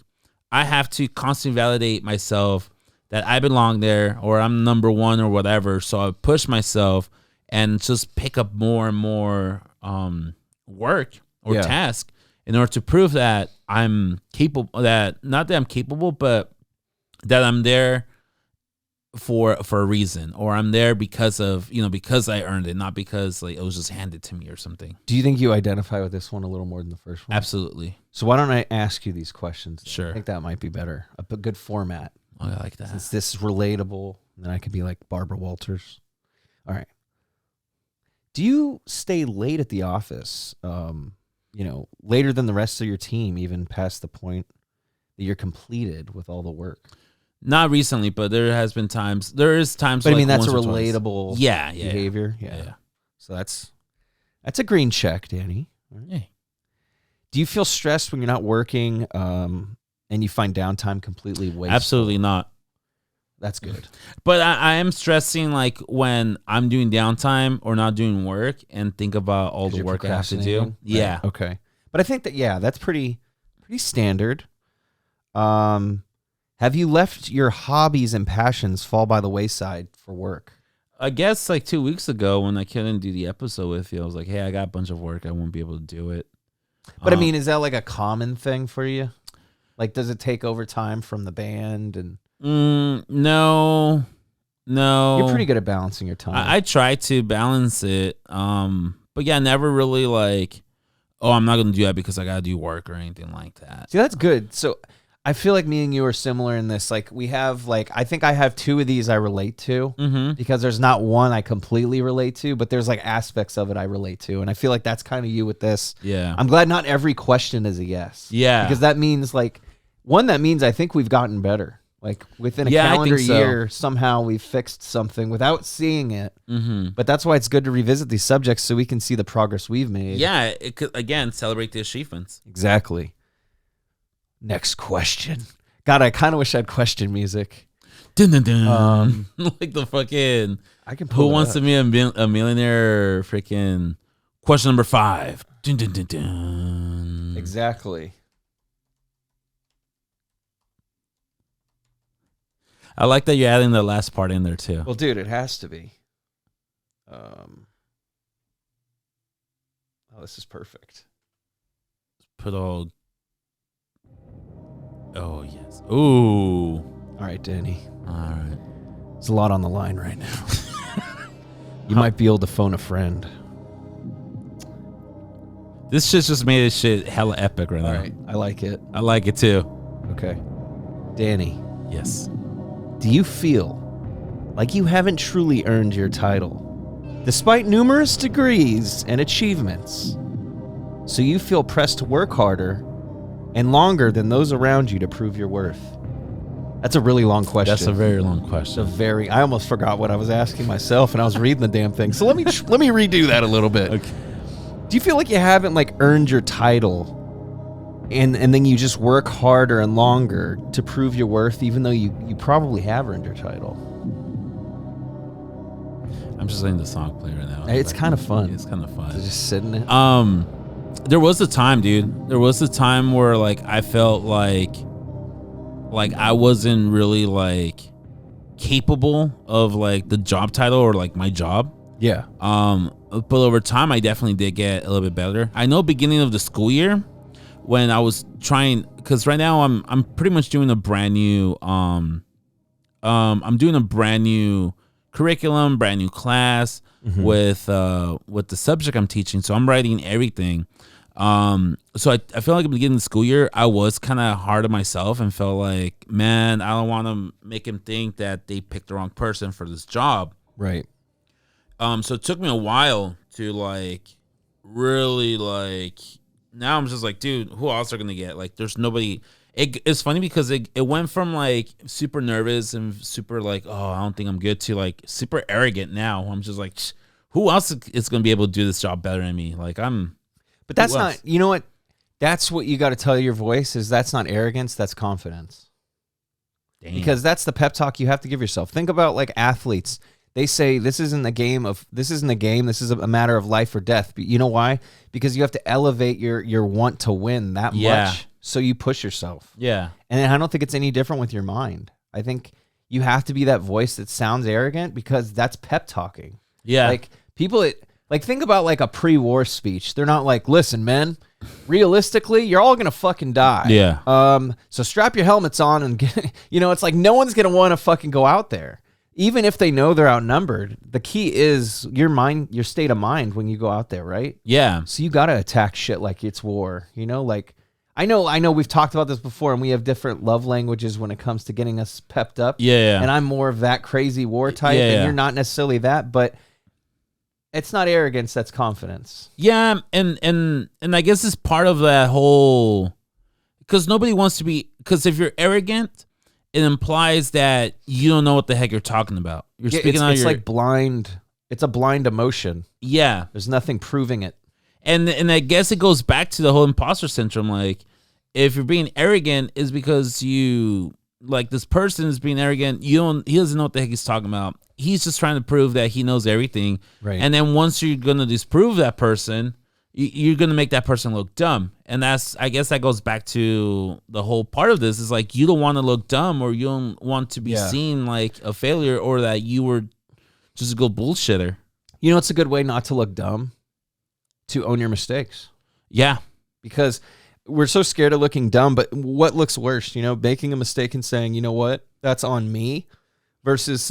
I have to constantly validate myself that I belong there or I'm number one or whatever. So I push myself and just pick up more and more work or task in order to prove that I'm capable, that not that I'm capable, but that I'm there for a reason, or I'm there because of, because I earned it, not because like it was just handed to me or something. Do you think you identify with this one a little more than the first one? Absolutely. So why don't I ask you these questions? Sure. I think that might be better. A good format. Oh, I like that. Since this is relatable, then I could be like Barbara Walters. All right. Do you stay late at the office? Later than the rest of your team, even past the point that you're completed with all the work? Not recently, but there is times. But like I mean, that's a once or twice. relatable behavior. Yeah. So that's a green check, Danny. Yeah. Do you feel stressed when you're not working and you find downtime completely wasteful? Absolutely not. That's good. But I am stressing like when I'm doing downtime or not doing work and think about all the work I have to do. Right. Yeah. Okay. But I think that, that's pretty standard. Have you left your hobbies and passions fall by the wayside for work? I guess like 2 weeks ago when I couldn't do the episode with you, I was like, hey, I got a bunch of work. I won't be able to do it. But I mean, is that like a common thing for you? Like, does it take over time from the band? And no. You're pretty good at balancing your time. I try to balance it. But yeah, never really like, oh, I'm not going to do that because I got to do work or anything like that. See, that's good. So I feel like me and you are similar in this. Like, we have I think I have two of these I relate to because there's not one I completely relate to, but there's like aspects of it I relate to. And I feel like that's kind of you with this. Yeah. I'm glad not every question is a yes. Yeah. Because that means that means I think we've gotten better. Like within a calendar year, somehow we've fixed something without seeing it. Mm-hmm. But that's why it's good to revisit these subjects so we can see the progress we've made. Yeah. It could, again, celebrate the achievements. Exactly. Next question. God, I kind of wish I had question music. Dun, dun, dun. Like the fucking I can pull Who Wants to Be a Millionaire freaking question number 5. Dun, dun, dun, dun. Exactly. I like that you're adding the last part in there too. Well, dude, it has to be. This is perfect. Put all. Oh yes. Ooh. All right, Danny. All right. There's a lot on the line right now. You might be able to phone a friend. This shit just made this shit hella epic right now. All right, I like it. I like it too. Okay. Danny, Yes. do you feel like you haven't truly earned your title, despite numerous degrees and achievements? So you feel pressed to work harder and longer than those around you to prove your worth? That's a really long question. That's a very long question. I almost forgot what I was asking myself, and I was reading the damn thing. So let me redo that a little bit. Okay. Do you feel like you haven't earned your title, and then you just work harder and longer to prove your worth, even though you probably have earned your title? I'm just letting the song play right now. It's kind of fun. It's kind of fun. To just sit in it. There was a time, dude. There was a time where I felt like I wasn't really capable of the job title or my job. Yeah. but over time, I definitely did get a little bit better. I know beginning of the school year when I was trying, because right now I'm pretty much doing a brand new I'm doing a brand new curriculum, brand new class with the subject I'm teaching. So I'm writing everything. So I feel like at the beginning of the school year, I was kind of hard on myself and felt like, man, I don't want to make him think that they picked the wrong person for this job. Right. So it took me a while to like really like. Now I'm just like, dude, who else are gonna get? Like, there's nobody. It's funny because it went from like super nervous and super like, oh, I don't think I'm good, to like super arrogant. Now I'm just like, who else is gonna be able to do this job better than me? Like But that's not. You know what? That's what you got to tell your voice is that's not arrogance. That's confidence. Damn. Because that's the pep talk you have to give yourself. Think about like athletes. They say this isn't a game. This is a matter of life or death. But you know why? Because you have to elevate your want to win that much. So you push yourself. Yeah. And I don't think it's any different with your mind. I think you have to be that voice that sounds arrogant because that's pep talking. Yeah. Like people, like think about like a pre-war speech. They're not like, listen, man, realistically, you're all going to fucking die. Yeah. So strap your helmets on and get, it's like no one's going to want to fucking go out there. Even if they know they're outnumbered, the key is your mind, your state of mind when you go out there, right? Yeah. So you got to attack shit like it's war, like I know we've talked about this before and we have different love languages when it comes to getting us pepped up. Yeah. And I'm more of that crazy war type and you're not necessarily that, but it's not arrogance, that's confidence. Yeah, and I guess it's part of that whole, because nobody wants to be, because if you're arrogant, it implies that you don't know what the heck you're talking about. You're speaking out. It's like blind. It's a blind emotion. Yeah, there's nothing proving it. And I guess it goes back to the whole imposter syndrome. Like, if you're being arrogant, is because you like this person is being arrogant. He doesn't know what the heck he's talking about. He's just trying to prove that he knows everything. Right. And then once you're gonna disprove that person, you're gonna make that person look dumb. And I guess that goes back to the whole part of this is like you don't want to look dumb or you don't want to be seen like a failure or that you were just a good bullshitter. It's a good way not to look dumb, to own your mistakes. Yeah. Because we're so scared of looking dumb, but what looks worse, making a mistake and saying, you know what, that's on me, versus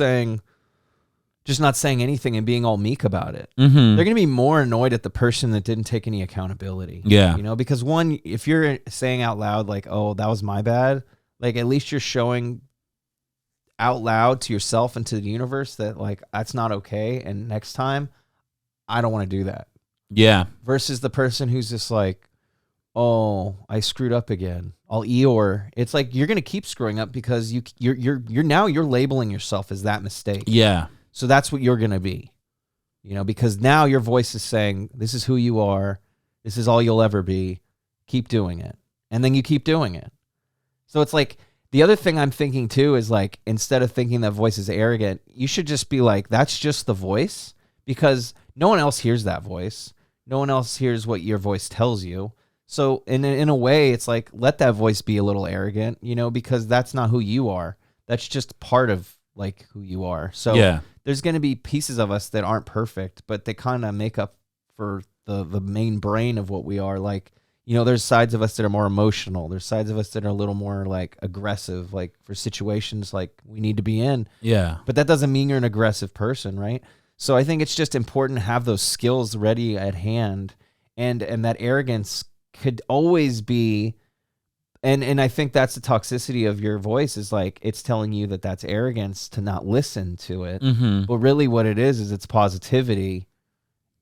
just not saying anything and being all meek about it. Mm-hmm. They're going to be more annoyed at the person that didn't take any accountability. Yeah. Because one, if you're saying out loud, like, oh, that was my bad, like at least you're showing out loud to yourself and to the universe that like, that's not okay. And next time I don't want to do that. Yeah. Versus the person who's just like, oh, I screwed up again. I'll Eeyore. It's like you're gonna keep screwing up because you're labeling yourself as that mistake. Yeah. So that's what you're gonna be. Because now your voice is saying, this is who you are, this is all you'll ever be. Keep doing it. And then you keep doing it. So it's like the other thing I'm thinking too is like instead of thinking that voice is arrogant, you should just be like, that's just the voice, because no one else hears that voice. No one else hears what your voice tells you. So in a way, it's like, let that voice be a little arrogant, because that's not who you are. That's just part of like who you are. So there's going to be pieces of us that aren't perfect, but they kind of make up for the main brain of what we are. Like, there's sides of us that are more emotional. There's sides of us that are a little more like aggressive, like for situations like we need to be in. Yeah. But that doesn't mean you're an aggressive person, right? So I think it's just important to have those skills ready at hand, and that arrogance could always be, and I think that's the toxicity of your voice is like it's telling you that that's arrogance to not listen to it. Mm-hmm. But really what it is it's positivity,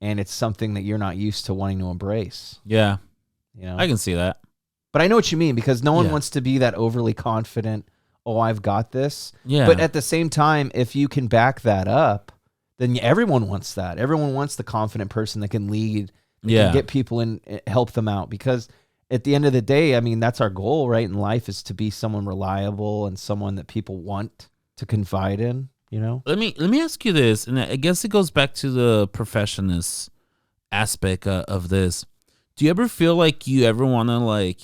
and it's something that you're not used to wanting to embrace. Yeah. I can see that. But I know what you mean, because no one wants to be that overly confident, oh, I've got this. Yeah. But at the same time, if you can back that up, then everyone wants that. Everyone wants the confident person that can lead, can get people in, help them out. Because at the end of the day, I mean, that's our goal, right? In life is to be someone reliable and someone that people want to confide in, Let me ask you this, and I guess it goes back to the professionist aspect of this. Do you ever feel like you ever want to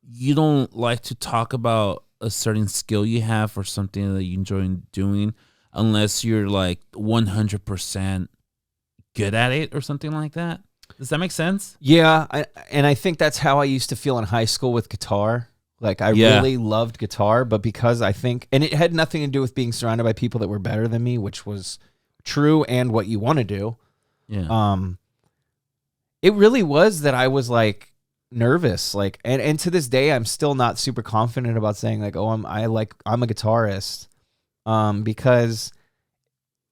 you don't like to talk about a certain skill you have or something that you enjoy doing unless you're 100% good at it or something like that. Does that make sense? Yeah, I think that's how I used to feel in high school with guitar. Like, I really loved guitar, but because I think, and it had nothing to do with being surrounded by people that were better than me, which was true and what you want to do. Yeah. It really was that I was like nervous, like, and to this day, I'm still not super confident about saying like, oh, I'm a guitarist, because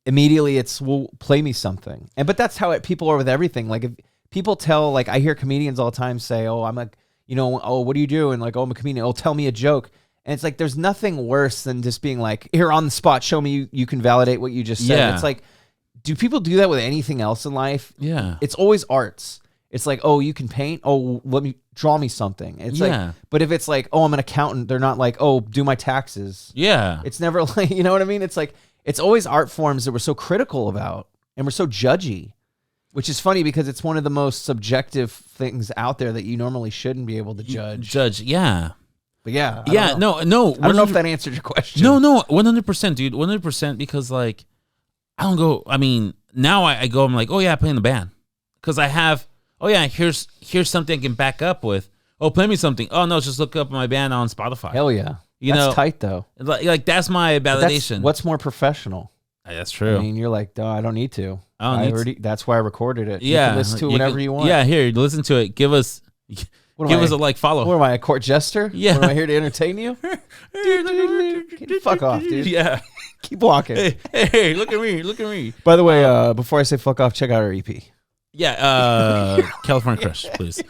immediately it's, well, play me something. But that's how people are with everything. Like, if people tell, like, I hear comedians all the time say, oh, oh, what do you do? And like, oh, I'm a comedian. Oh, tell me a joke. And it's like, there's nothing worse than just being like, here on the spot, show me you can validate what you just said. Yeah. It's like, do people do that with anything else in life? Yeah. It's always arts. It's like, oh, you can paint. Oh, let me draw me something. It's like, but if it's like, oh, I'm an accountant, they're not like, oh, do my taxes. Yeah. It's never like, you know what I mean? It's like, it's always art forms that we're so critical about and we're so judgy, which is funny because it's one of the most subjective things out there that you normally shouldn't be able to judge. Yeah. But yeah. No. I don't know if that answered your question. No, 100%, dude. 100%, because like, I don't go, I mean, now I go, I'm like, oh yeah, I play in the band. Because I have, oh yeah, here's something I can back up with. Oh, play me something. Oh no, just look up my band on Spotify. Hell yeah. You that's know, tight though. Like that's my validation. What's more professional? That's true. I mean, you're like, no, I don't need to. That's why I recorded it. Yeah. You can listen to it whenever you want. Yeah, here, listen to it. Give us a like, follow. What am I, a court jester? Yeah. What, am I here to entertain you? Fuck off, dude. Yeah. Keep walking. Hey, look at me. By the way, before I say fuck off, check out our EP. Yeah, California Crush, please.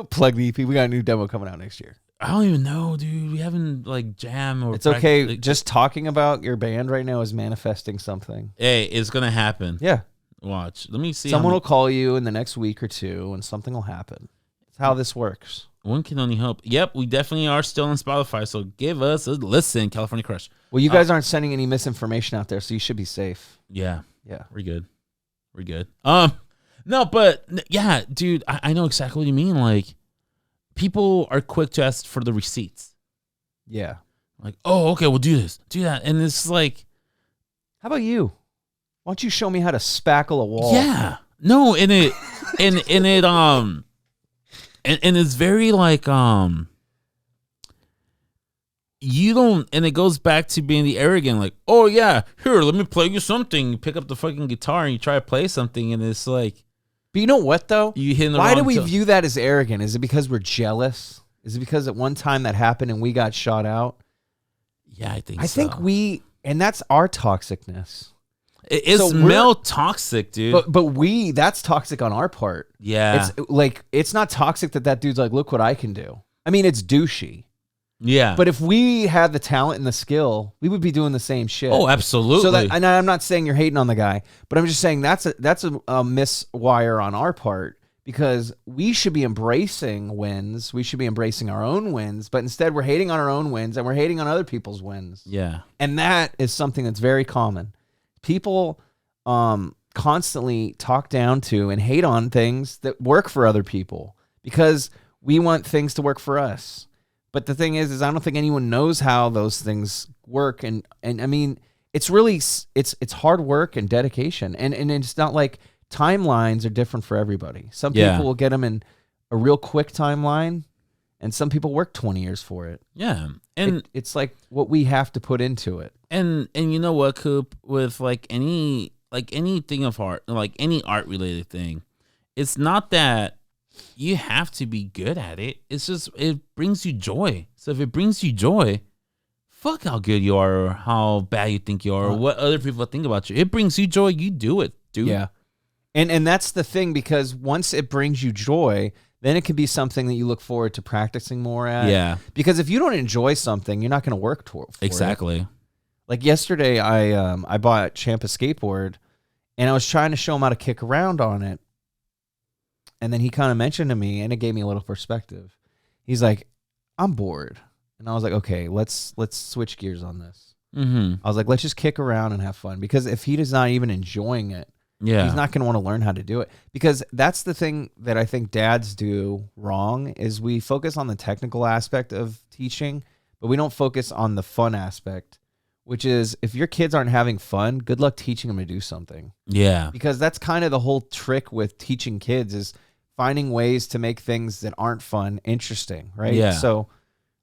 Plug the EP. We got a new demo coming out next year. I don't even know, dude. We haven't like jam or. It's okay. Just talking about your band right now is manifesting something. Hey, it's gonna happen. Yeah. Watch. Let me see. Someone will call you in the next week or two, and something will happen. That's how this works. One can only hope. Yep, we definitely are still on Spotify, so give us a listen, California Crush. Well, you guys aren't sending any misinformation out there, so you should be safe. Yeah. Yeah. We're good. No, but yeah, dude, I know exactly what you mean. Like, people are quick to ask for the receipts. Yeah. Like, oh, okay, we'll do this, do that. And it's like, how about you? Why don't you show me how to spackle a wall? Yeah. No, and it's very like, you don't, and it goes back to being the arrogant, like, oh yeah, here, let me play you something. You pick up the fucking guitar and you try to play something, and it's like, but you know what though? You hit the Why do we view that as arrogant? Is it because we're jealous? Is it because at one time that happened and we got shot out? Yeah, I think and that's our toxicness. It's male toxic, dude. But that's toxic on our part. Yeah. It's like, it's not toxic that dude's like, look what I can do. I mean, it's douchey. Yeah. But if we had the talent and the skill, we would be doing the same shit. Oh, absolutely. So that, and I'm not saying you're hating on the guy, but I'm just saying that's a miswire on our part, because we should be embracing wins. We should be embracing our own wins, but instead we're hating on our own wins and we're hating on other people's wins. Yeah. And that is something that's very common. People constantly talk down to and hate on things that work for other people because we want things to work for us. But the thing is I don't think anyone knows how those things work. And I mean, it's really, it's hard work and dedication. And it's not like timelines are different for everybody. Some people will get them in a real quick timeline, and some people work 20 years for it. Yeah. And it's like what we have to put into it. And you know what, Coop, with anything of art, like any art related thing, it's not that you have to be good at it. It's just, it brings you joy. So if it brings you joy, fuck how good you are or how bad you think you are or what other people think about you. It brings you joy, you do it, dude. Yeah. And that's the thing, because once it brings you joy, then it can be something that you look forward to practicing more at. Yeah. Because if you don't enjoy something, you're not going to work for it. Exactly. Like yesterday, I bought Champ a skateboard, and I was trying to show him how to kick around on it. And then he kind of mentioned to me, and it gave me a little perspective. He's like, I'm bored. And I was like, okay, let's switch gears on this. Mm-hmm. I was like, let's just kick around and have fun. Because if he is not even enjoying it, he's not going to want to learn how to do it. Because that's the thing that I think dads do wrong, is we focus on the technical aspect of teaching, but we don't focus on the fun aspect, which is if your kids aren't having fun, good luck teaching them to do something. Yeah. Because that's kind of the whole trick with teaching kids is finding ways to make things that aren't fun interesting, right? Yeah. So,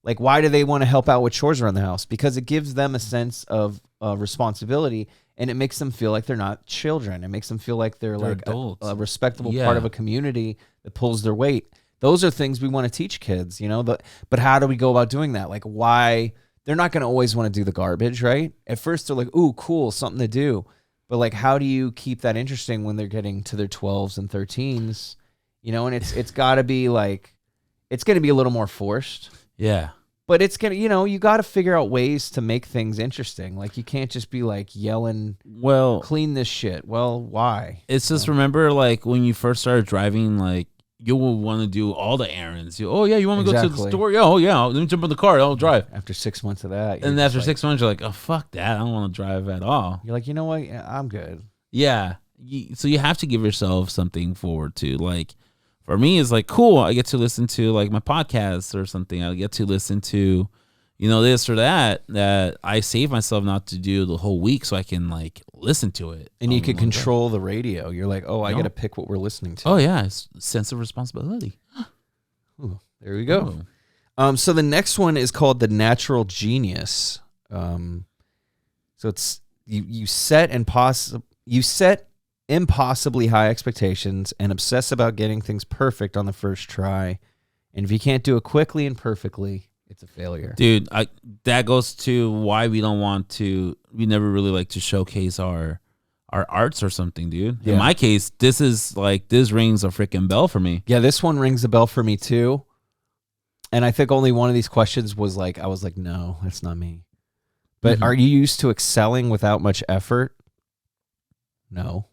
like, why do they want to help out with chores around the house? Because it gives them a sense of responsibility, and it makes them feel like they're not children. It makes them feel like they're like adults. a respectable part of a community that pulls their weight. Those are things we want to teach kids, you know. But how do we go about doing that? Like, why? They're not going to always want to do the garbage, right? At first, they're like, ooh, cool, something to do. But, like, how do you keep that interesting when they're getting to their 12s and 13s? You know, and it's got to be, like, it's going to be a little more forced. Yeah. But it's going to, you know, you got to figure out ways to make things interesting. Like, you can't just be, like, yelling, well, clean this shit. Well, why? It's just remember, like, when you first started driving, like, you will want to do all the errands. You want me to go to the store? Yeah, let me jump in the car. I'll drive. After 6 months of that. And after 6 months, you're like, oh, fuck that. I don't want to drive at all. You're like, you know what? Yeah, I'm good. Yeah. So you have to give yourself something forward to. Like, for me, it's like, cool. I get to listen to, like, my podcast or something. I get to listen to, you know, this or that I save myself not to do the whole week so I can, like, listen to it. And you can control the radio. You're like, oh, I got to pick what we're listening to. Oh, yeah. It's a sense of responsibility. Ooh, there we go. So the next one is called The Natural Genius. So it's you set impossibly high expectations and obsess about getting things perfect on the first try. And if you can't do it quickly and perfectly, it's a failure. Dude, that goes to why we never really like to showcase our arts or something, dude. Yeah. In my case, this rings a freaking bell for me. Yeah, this one rings a bell for me too. And I think only one of these questions was like, I was like, no, that's not me. But are you used to excelling without much effort? No.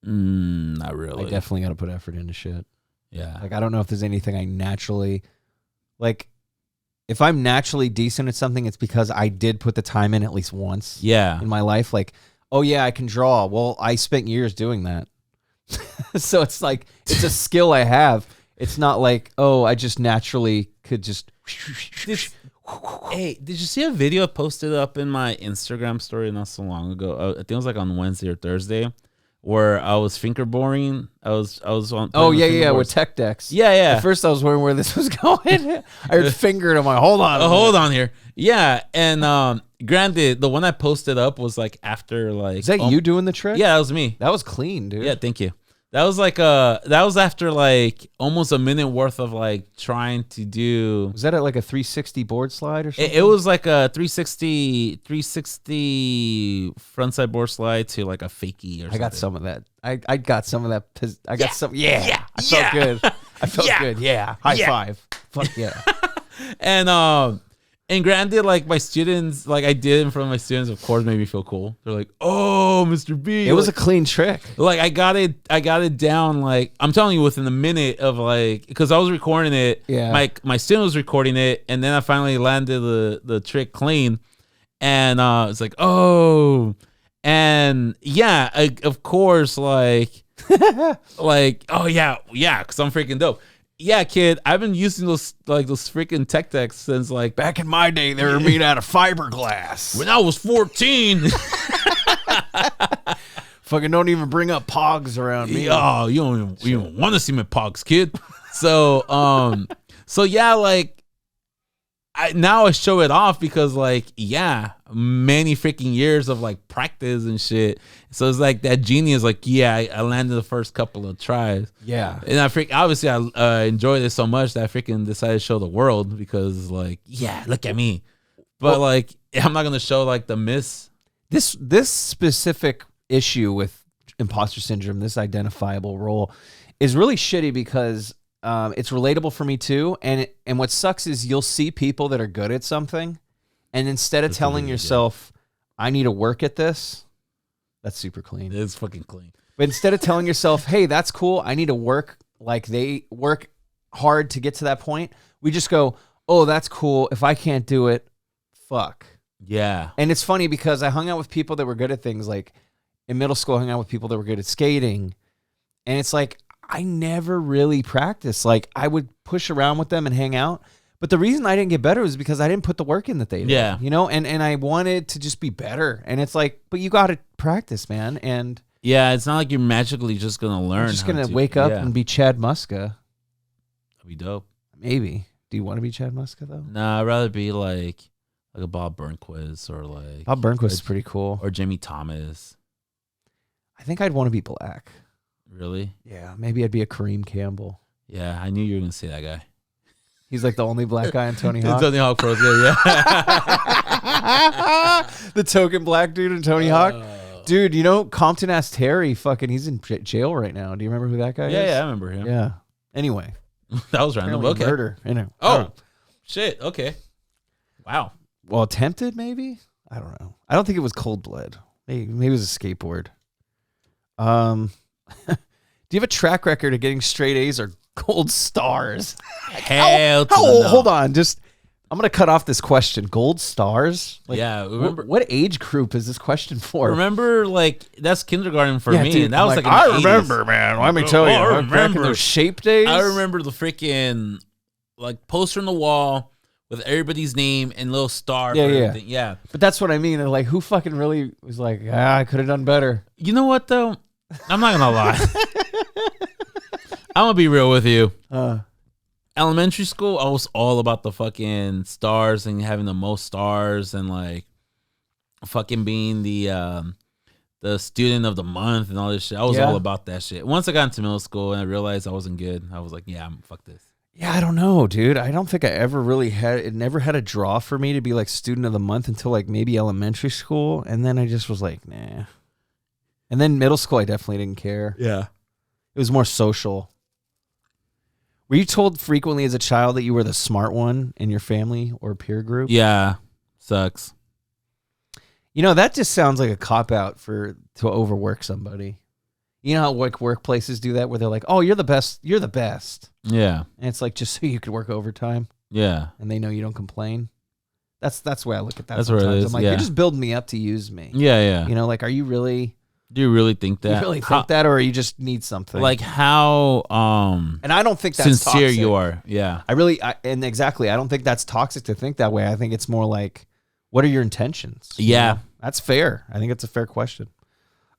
Not really. I definitely got to put effort into shit. Yeah. Like, I don't know if there's anything I naturally, like, if I'm naturally decent at something, it's because I did put the time in at least once in my life. Like, oh, yeah, I can draw. Well, I spent years doing that. So it's like, it's a skill I have. It's not like, oh, I just naturally could just. Hey, did you see a video I posted up in my Instagram story not so long ago? I think it was like on Wednesday or Thursday, where I was fingerboarding. I was on. Oh yeah, with tech decks. Yeah. At first, I was wondering where this was going. I heard finger, and I'm like, hold on, hold on here. Yeah, and granted, the one I posted up was like after like. Is that you doing the trick? Yeah, that was me. That was clean, dude. Yeah, thank you. That was like that was after like almost a minute worth of like trying to do. Was that at like a 360 board slide or something? It was like a 360 frontside board slide to like a fakie or something. I got some of that. I got some of that. I got some. Yeah. I felt good. I felt good. Yeah. High five. Fuck yeah. And granted, like my students, like I did in front of my students, of course, made me feel cool. They're like, "Oh, Mr. B." It was a clean trick. Like I got it down. Like I'm telling you, within a minute of like, because I was recording it. Yeah. My student was recording it, and then I finally landed the trick clean, and it's like, oh, and yeah, of course, like, like, oh yeah, because I'm freaking dope. Yeah, kid, I've been using those freaking tech decks since like back in my day. They were made out of fiberglass. When I was 14. Fucking don't even bring up pogs around me. Oh, you don't even want to see my pogs, kid. So yeah, like now I show it off because like many freaking years of like practice and shit. So it's like that genius, like I landed the first couple of tries. Yeah, and obviously I enjoyed it so much that I freaking decided to show the world because like look at me. But like I'm not gonna show like the miss. This specific issue with imposter syndrome, this identifiable role, is really shitty because it's relatable for me too. And what sucks is you'll see people that are good at something, and instead of telling yourself, I need to work at this, that's super clean. It's fucking clean. But instead of telling yourself, hey, that's cool, I need to work like they work hard to get to that point, we just go, oh, that's cool. If I can't do it, fuck. Yeah. And it's funny because I hung out with people that were good at things. Like in middle school, I hung out with people that were good at skating. And it's like, I never really practiced. Like I would push around with them and hang out, But the reason I didn't get better was because I didn't put the work in that they did. Yeah. You know, and I wanted to just be better. And it's like, but you got to practice, man. And Yeah, it's not like you're magically just going to learn. you're just going to wake up and be Chad Muska. That'd be dope. Maybe. Do you want to be Chad Muska, though? Nah, I'd rather be like a Bob Burnquist or like... Bob Burnquist is pretty cool. Or Jimmy Thomas. I think I'd want to be black. Really? Yeah, maybe I'd be a Kareem Campbell. Yeah, I knew you were going to say that guy. He's like the only black guy in Tony Hawk. Tony Hawk Pro Skater, yeah. The token black dude in Tony Hawk. Dude, you know, Compton asked Terry, he's in jail right now. Do you remember who that guy is? Yeah, I remember him. Yeah. Anyway. That was random. Apparently Okay. murder. You know. Oh, shit. Okay. Wow. Well, attempted maybe? I don't know. I don't think it was cold blood. Maybe it was a skateboard. Do you have a track record of getting straight A's or gold stars? Hell How to the old? no. Hold on. I'm going to cut off this question. Gold stars? Like, Yeah, remember- what age group is this question for? Remember, like, that's kindergarten for me. dude, And that was like in I the 80s. remember, man. Let me tell you. I Back in remember. those shape days. I remember the freaking, like, poster on the wall with everybody's name and little star. Yeah, for yeah. everything. Yeah. But that's what I mean. Like, who fucking really was like, I could have done better. You know what, though? I'm not going to lie. I'm going to be real with you. Elementary school, I was all about the fucking stars and having the most stars and like fucking being the student of the month and all this shit. I was all about that shit. Once I got into middle school and I realized I wasn't good, I was like, yeah, fuck this. Yeah, I don't know, dude. I don't think I ever really it never had a draw for me to be like student of the month until like maybe elementary school. And then I just was like, nah. And then middle school, I definitely didn't care. Yeah. It was more social. Were you told frequently as a child that you were the smart one in your family or peer group? Yeah. Sucks. You know, that just sounds like a cop-out to overwork somebody. You know how like workplaces do that where they're like, oh, you're the best. You're the best. Yeah. And it's like just so you could work overtime Yeah. and they know you don't complain. That's the way I look at that. That's what it sometimes. is, I'm like, yeah. you're just building me up to use me. Yeah, yeah. You know, like, are you really... Do you really think that? You really think that, or you just need something? Like how and I don't think that's sincere toxic. you are. Yeah. And exactly, I don't think that's toxic to think that way. I think it's more like, what are your intentions? Yeah. You know? That's fair. I think it's a fair question.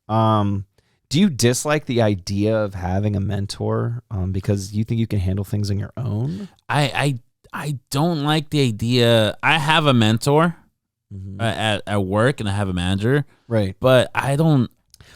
Do you dislike the idea of having a mentor because you think you can handle things on your own? I don't like the idea. I have a mentor at work and I have a manager. Right. But I don't.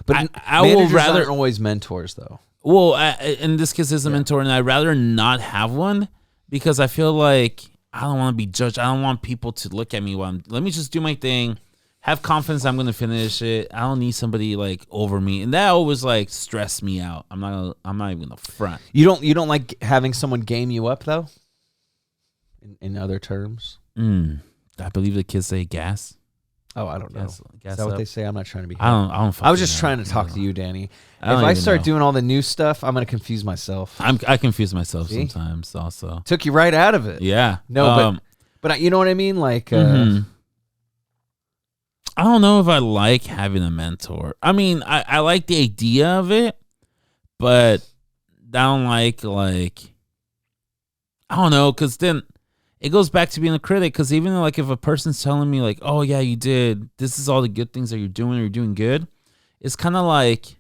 But I will rather aren't always mentors, though. Well, in this case, it's a mentor, and I'd rather not have one because I feel like I don't want to be judged. I don't want people to look at me while let me just do my thing, have confidence I'm going to finish it. I don't need somebody like over me, and that always like stress me out. I'm not even gonna front. You don't like having someone game you up though. In other terms, I believe the kids say gas. Oh, I don't know. Gas Is that what up. they say? I'm not trying to be. I don't. I was just fucking trying know. to talk to you, Danny. If don't I even start know. doing all the new stuff, I'm gonna confuse myself. I confuse myself See? sometimes. Also, Took you right out of it. yeah. No, but you know what I mean. Like, I don't know if I like having a mentor. I mean, I like the idea of it, but I don't like I don't know, because then it goes back to being a critic. Because even like if a person's telling me like, oh yeah, you did, this is all the good things that you're doing good, it's kind of like,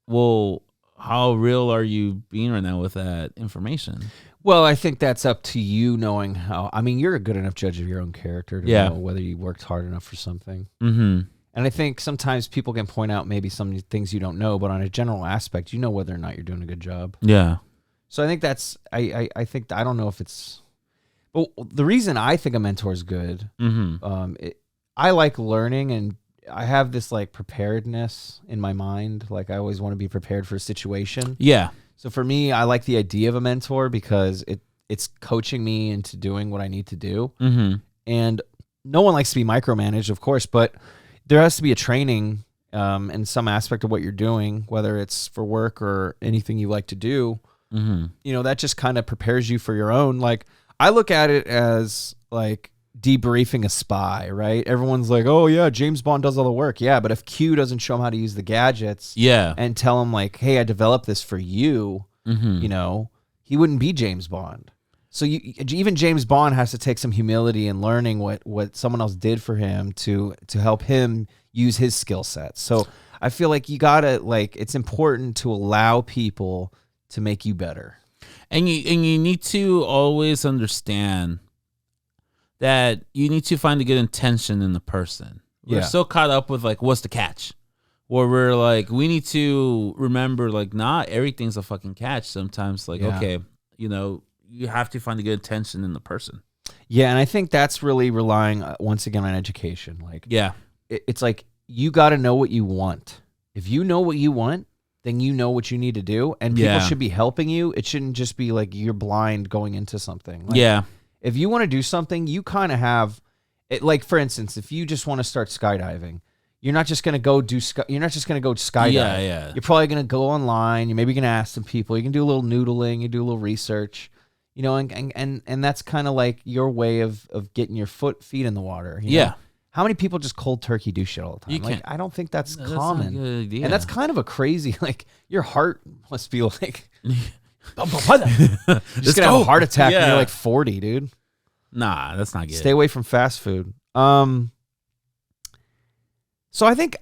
well, how real are you being right now with that information? well, I think that's up to you knowing how. I mean, you're a good enough judge of your own character to know whether you worked hard enough for something. Mm-hmm. And I think sometimes people can point out maybe some things you don't know, but on a general aspect, you know whether or not you're doing a good job. Yeah. So I think that's I think I don't know if it's, but the reason I think a mentor is good, I like learning, and I have this like preparedness in my mind. Like I always want to be prepared for a situation. Yeah. So for me, I like the idea of a mentor because it's coaching me into doing what I need to do. Mm-hmm. And no one likes to be micromanaged, of course, but there has to be a training in some aspect of what you're doing, whether it's for work or anything you like to do. Mm-hmm. You know, that just kind of prepares you for your own. Like, I look at it as like debriefing a spy, right? Everyone's like, oh yeah, James Bond does all the work. Yeah, but if Q doesn't show him how to use the gadgets and tell him like, hey, I developed this for you, you know, he wouldn't be James Bond. So even James Bond has to take some humility in learning what someone else did for him to help him use his skill sets. So I feel like you gotta it's important to allow people to make you better. And you need to always understand that you need to find a good intention in the person. We're so caught up with what's the catch? Where we're we need to remember not everything's a fucking catch. Sometimes okay, you have to find a good intention in the person. Yeah, and I think that's really relying once again on education. It's you got to know what you want. If you know what you want, then you know what you need to do, and people should be helping you. It shouldn't just be you're blind going into something. If you want to do something, you kind of have it. For instance, if you just want to start skydiving, you're not just going to go you're not just going to go skydive. Yeah. You're probably going to go online. You're maybe going to ask some people. You can do a little noodling. You do a little research. And that's kind of your way of getting your feet in the water. You know? How many people just cold turkey do shit all the time? I don't think that's common. That's not a good idea. And that's kind of a crazy, your heart must be just gonna have a heart attack when you're 40, dude. Nah, that's not good. Stay away from fast food. So I think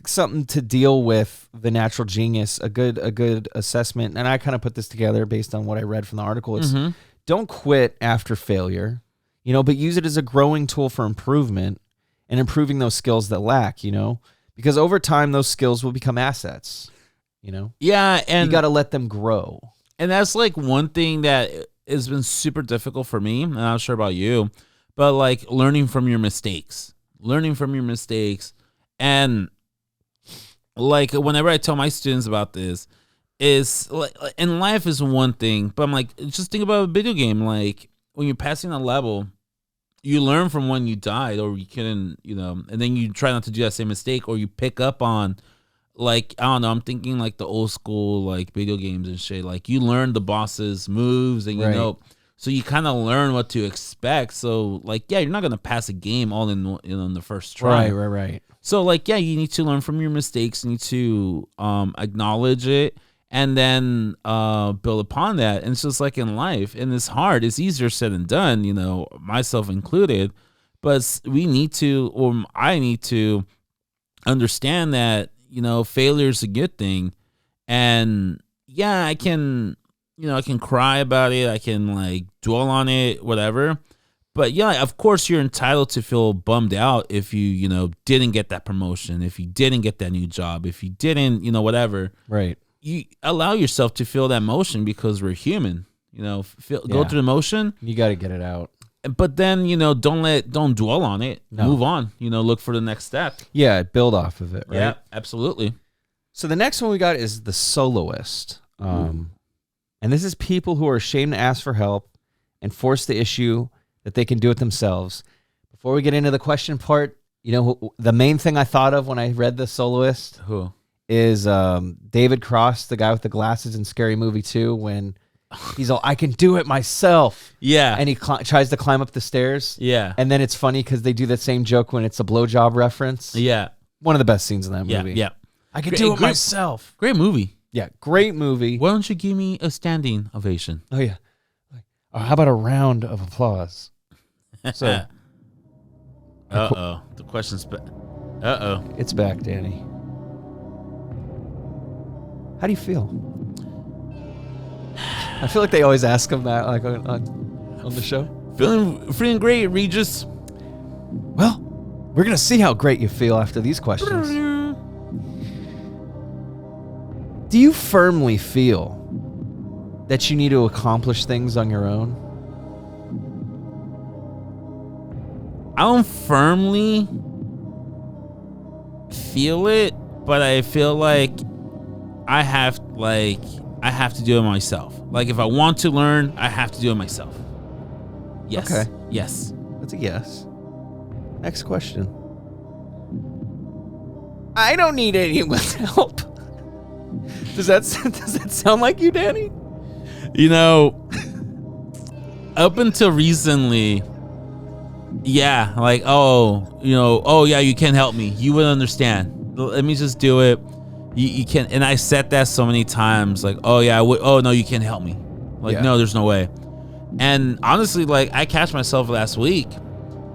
something to deal with the natural genius, a good assessment, and I kind of put this together based on what I read from the article. It's don't quit after failure, but use it as a growing tool for improvement and improving those skills that lack, because over time those skills will become assets, Yeah, and you got to let them grow. And that's one thing that has been super difficult for me. And I'm not sure about you, but learning from your mistakes, and whenever I tell my students about this, is in life is one thing, but I'm just think about a video game. When you're passing a level, you learn from when you died, or you couldn't, and then you try not to do that same mistake, or you pick up on, I don't know, I'm thinking the old school video games and shit. You learn the boss's moves, and so you kind of learn what to expect. So you're not gonna pass a game all in the first try. Right. So you need to learn from your mistakes. You need to acknowledge it, and then build upon that. And it's just in life, and it's hard. It's easier said than done, myself included. But we need to, or I need to, understand that failure is a good thing. And I can cry about it. I can dwell on it, whatever. But of course you're entitled to feel bummed out if you didn't get that promotion, if you didn't get that new job, if you didn't, whatever. Right. You allow yourself to feel that emotion because we're human. Go through the emotion. You got to get it out. But then don't dwell on it. No. Move on. Look for the next step. Yeah, build off of it. Right? Yeah, absolutely. So the next one we got is the soloist. And this is people who are ashamed to ask for help and force the issue that they can do it themselves. Before we get into the question part, the main thing I thought of when I read the soloist Who is David Cross, the guy with the glasses in Scary Movie 2, when he's all, I can do it myself. Yeah. And he tries to climb up the stairs. Yeah. And then it's funny because they do that same joke when it's a blowjob reference. Yeah. One of the best scenes in that movie. Yeah. I can do it myself. Great movie. Yeah, great movie. Why don't you give me a standing ovation? Oh, yeah. How about a round of applause? So, the question's it's back, Danny. How do you feel? I feel like they always ask him that on the show. Feeling great, Regis. Well, we're going to see how great you feel after these questions. Do you firmly feel that you need to accomplish things on your own? I don't firmly feel it, but I feel like I have to do it myself. If I want to learn, I have to do it myself. Yes. Okay. Yes. That's a yes. Next question. I don't need anyone's help. Does that sound like you, Danny? Up until recently, yeah, yeah, you can help me. You would understand. Let me just do it. You can, and I said that so many times, oh yeah, I would. Oh no, you can't help me. No, there's no way. And honestly, like, I catch myself last week,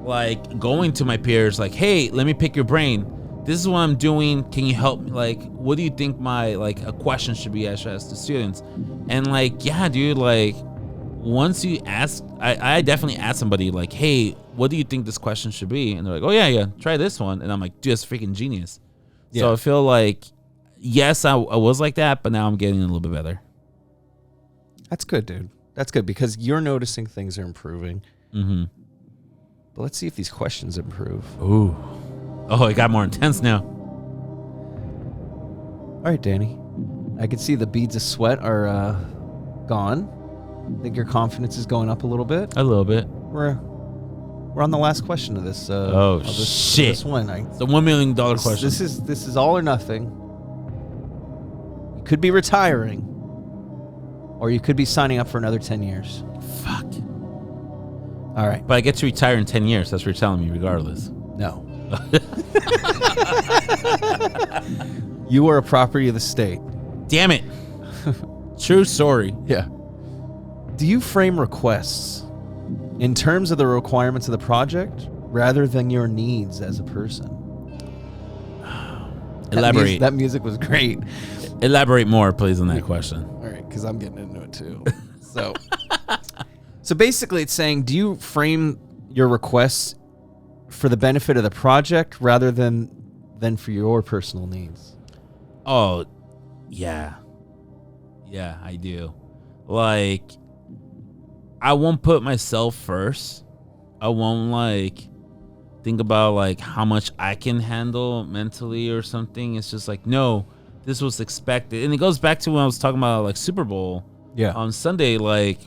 like, going to my peers, like, hey, let me pick your brain. This is what I'm doing. Can you help me? Like, what do you think my, like, a question should be I should ask the students? And, like, yeah, dude, like, once you ask, I definitely ask somebody, like, hey, what do you think this question should be? And they're like, oh, yeah, try this one. And I'm like, dude, that's freaking genius. Yeah. So I feel like, yes, I was like that, but now I'm getting a little bit better. That's good, dude. That's good because you're noticing things are improving. Mm-hmm. But let's see if these questions improve. Ooh. Oh, it got more intense now. All right, Danny. I can see the beads of sweat are gone. I think your confidence is going up a little bit. A little bit. We're on the last question of this. Shit! This one. It's the $1 million question. This is all or nothing. You could be retiring, or you could be signing up for another 10 years. Fuck. All right. But I get to retire in 10 years. That's what you're telling me, regardless. No. You are a property of the state. Damn it. True story. Yeah. Do you frame requests in terms of the requirements of the project rather than your needs as a person? Elaborate. That music was great. Elaborate more, please, on that question. All right, because I'm getting into it too. So basically it's saying, do you frame your requests for the benefit of the project rather than for your personal needs? Oh, yeah. Yeah, I do. Like, I won't put myself first. I won't, like, think about, like, how much I can handle mentally or something. It's just like, no, this was expected. And it goes back to when I was talking about, like, Super Bowl. Yeah. On Sunday, like,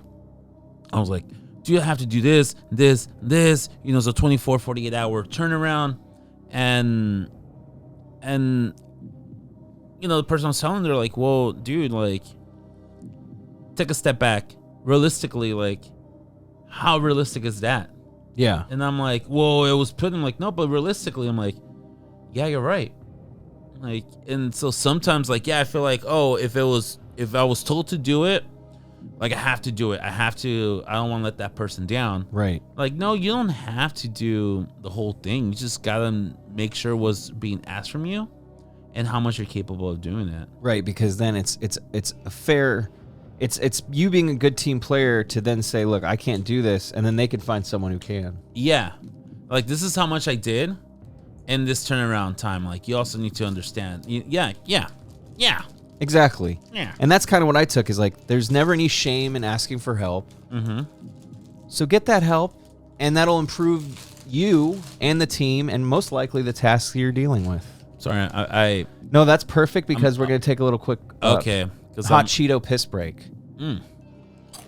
I was like, do you have to do this? You know, it's a 24, 48 hour turnaround. And you know, the person I was telling, they're like, well, dude, like, take a step back. Realistically, like, how realistic is that? Yeah. And I'm like, well, it was put in, like, no, but realistically, I'm like, yeah, you're right. Like, and so sometimes, like, yeah, I feel like, oh, if I was told to do it, like, I have to do it. I don't want to let that person down. Right. Like, no, you don't have to do the whole thing. You just got to make sure what's being asked from you and how much you're capable of doing that. Right, because then it's a fair, it's you being a good team player to then say, look, I can't do this, and then they can find someone who can. Yeah. Like, this is how much I did in this turnaround time. Like, you also need to understand. Yeah. Exactly. Yeah. And that's kind of what I took, is like, there's never any shame in asking for help. Mm-hmm. So get that help, and that'll improve you and the team, and most likely the tasks you're dealing with. Sorry, I No, that's perfect, because we're going to take a little quick hot Cheeto piss break.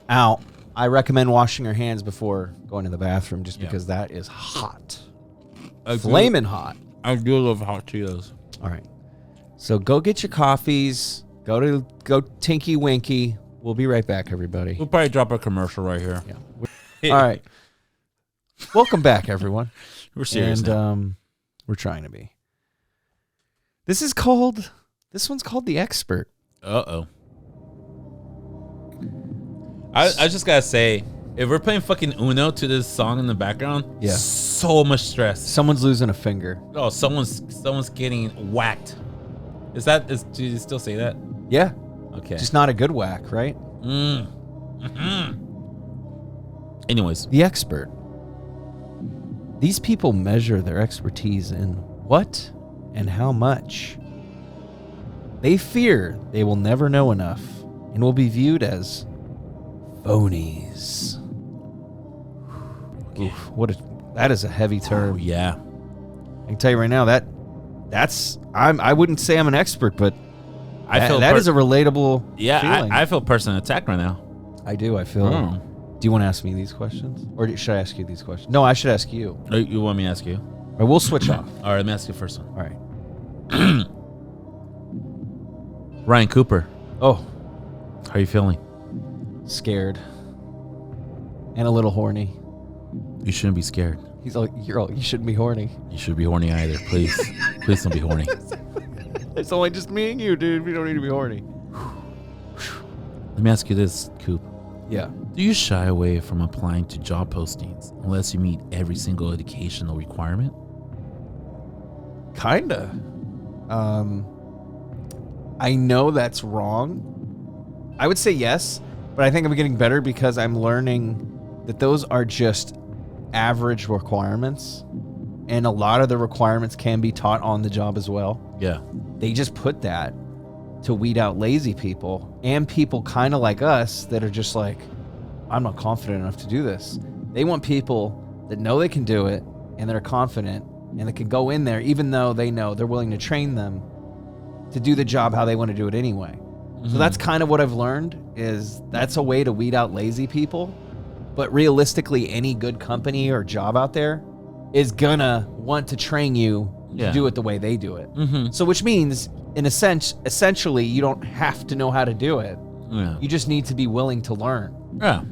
Ow. I recommend washing your hands before going to the bathroom, just because that is hot. Flaming hot. I do love hot Cheetos. All right. So go get your coffees. Go Tinky Winky. We'll be right back, everybody. We'll probably drop a commercial right here. Yeah. All right. Welcome back, everyone. We're serious and now. We're trying to be. This one's called The Expert. Uh-oh. I just gotta say, if we're playing fucking Uno to this song in the background, so much stress. Someone's losing a finger. Oh, someone's getting whacked. Do you still say that? Yeah. Okay. Just not a good whack, right? Anyways. The Expert. These people measure their expertise in what and how much. They fear they will never know enough and will be viewed as phonies. Okay. Oof, that is a heavy term. Oh, yeah. I can tell you right now I wouldn't say I'm an expert, but that is a relatable feeling. I feel personally attacked right now. I do. I feel. Do you want to ask me these questions, or should I ask you these questions? No, I should ask you. You want me to ask you? All right, we'll switch off. All right, let me ask you the first one. All right. Ryan Cooper. Oh, how are you feeling? Scared and a little horny. You shouldn't be scared. He's like, you shouldn't be horny. You should be horny either. Please, please don't be horny. It's only just me and you, dude. We don't need to be horny. Let me ask you this, Coop. Yeah. Do you shy away from applying to job postings unless you meet every single educational requirement? Kinda. I know that's wrong. I would say yes, but I think I'm getting better because I'm learning that those are just average requirements, and a lot of the requirements can be taught on the job as well. Yeah. They just put that to weed out lazy people and people kind of like us that are just like, I'm not confident enough to do this. They want people that know they can do it and that are confident and that can go in there even though they know they're willing to train them to do the job how they want to do it anyway. So that's kind of what I've learned is that's a way to weed out lazy people. But realistically, any good company or job out there is gonna want to train you to do it the way they do it. So which means, in a sense, essentially, you don't have to know how to do it. Yeah. You just need to be willing to learn. Yeah.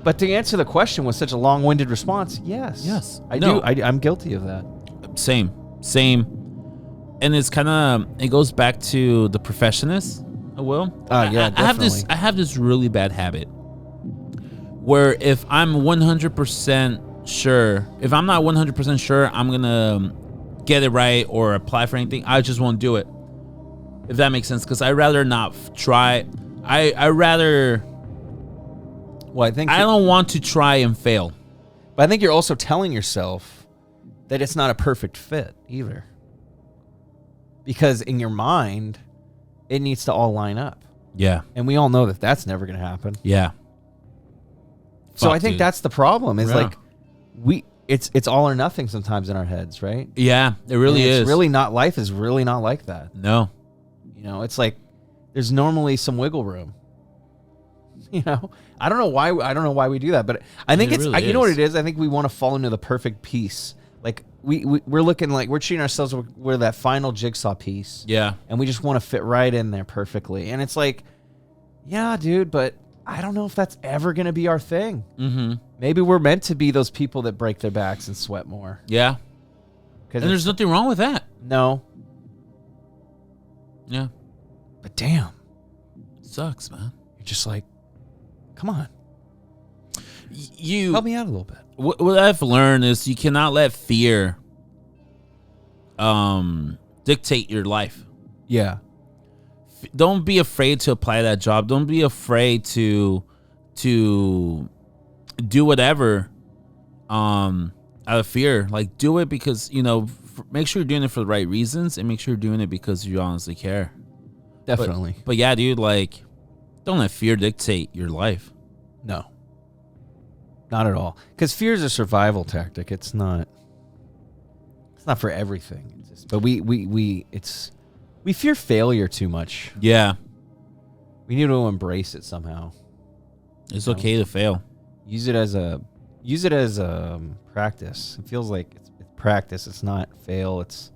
But to answer the question with such a long-winded response, yes. Yes. I No. do. I'm guilty of that. Same. And it's kind of, it goes back to the perfectionist, I will. Yeah, I have this really bad habit where if I'm 100% sure, if I'm not 100% sure I'm going to get it right or apply for anything, I just won't do it. If that makes sense. Because I'd rather not try. I rather, Well, I think I don't want to try and fail. But I think you're also telling yourself that it's not a perfect fit either. Because in your mind, it needs to all line up. Yeah. And we all know that that's never going to happen. Yeah. So Fuck, I think dude. that's the problem is Yeah. like it's all or nothing sometimes in our heads, right? Yeah, it really And is. It's really not, life is really not like that. No. You know, it's like there's normally some wiggle room. You know, I don't know why we do that, but I think It really you know what is. it is? I think we want to fall into the perfect piece. Like we're looking like we're treating ourselves, we're that final jigsaw piece. Yeah. And we just want to fit right in there perfectly. And it's like, yeah, dude, but I don't know if that's ever going to be our thing. Mm-hmm. Maybe we're meant to be those people that break their backs and sweat more. Yeah. And there's nothing wrong with that. No. Yeah. But damn, Sucks, man. you're just like, come on, You help me out a little bit. What I've learned is you cannot let fear dictate your life. Yeah. Don't be afraid to apply that job. Don't be afraid to do whatever out of fear. Like, do it because, you know, make sure you're doing it for the right reasons and make sure you're doing it because you honestly care. Definitely. But yeah, dude, like, don't let fear dictate your life. No. Not at all. Because fear is a survival tactic. It's not for everything. It's just, but we fear failure too much. Yeah. We need to embrace it somehow. It's okay to fail. Use it as practice. It feels like it's practice. It's not fail. It's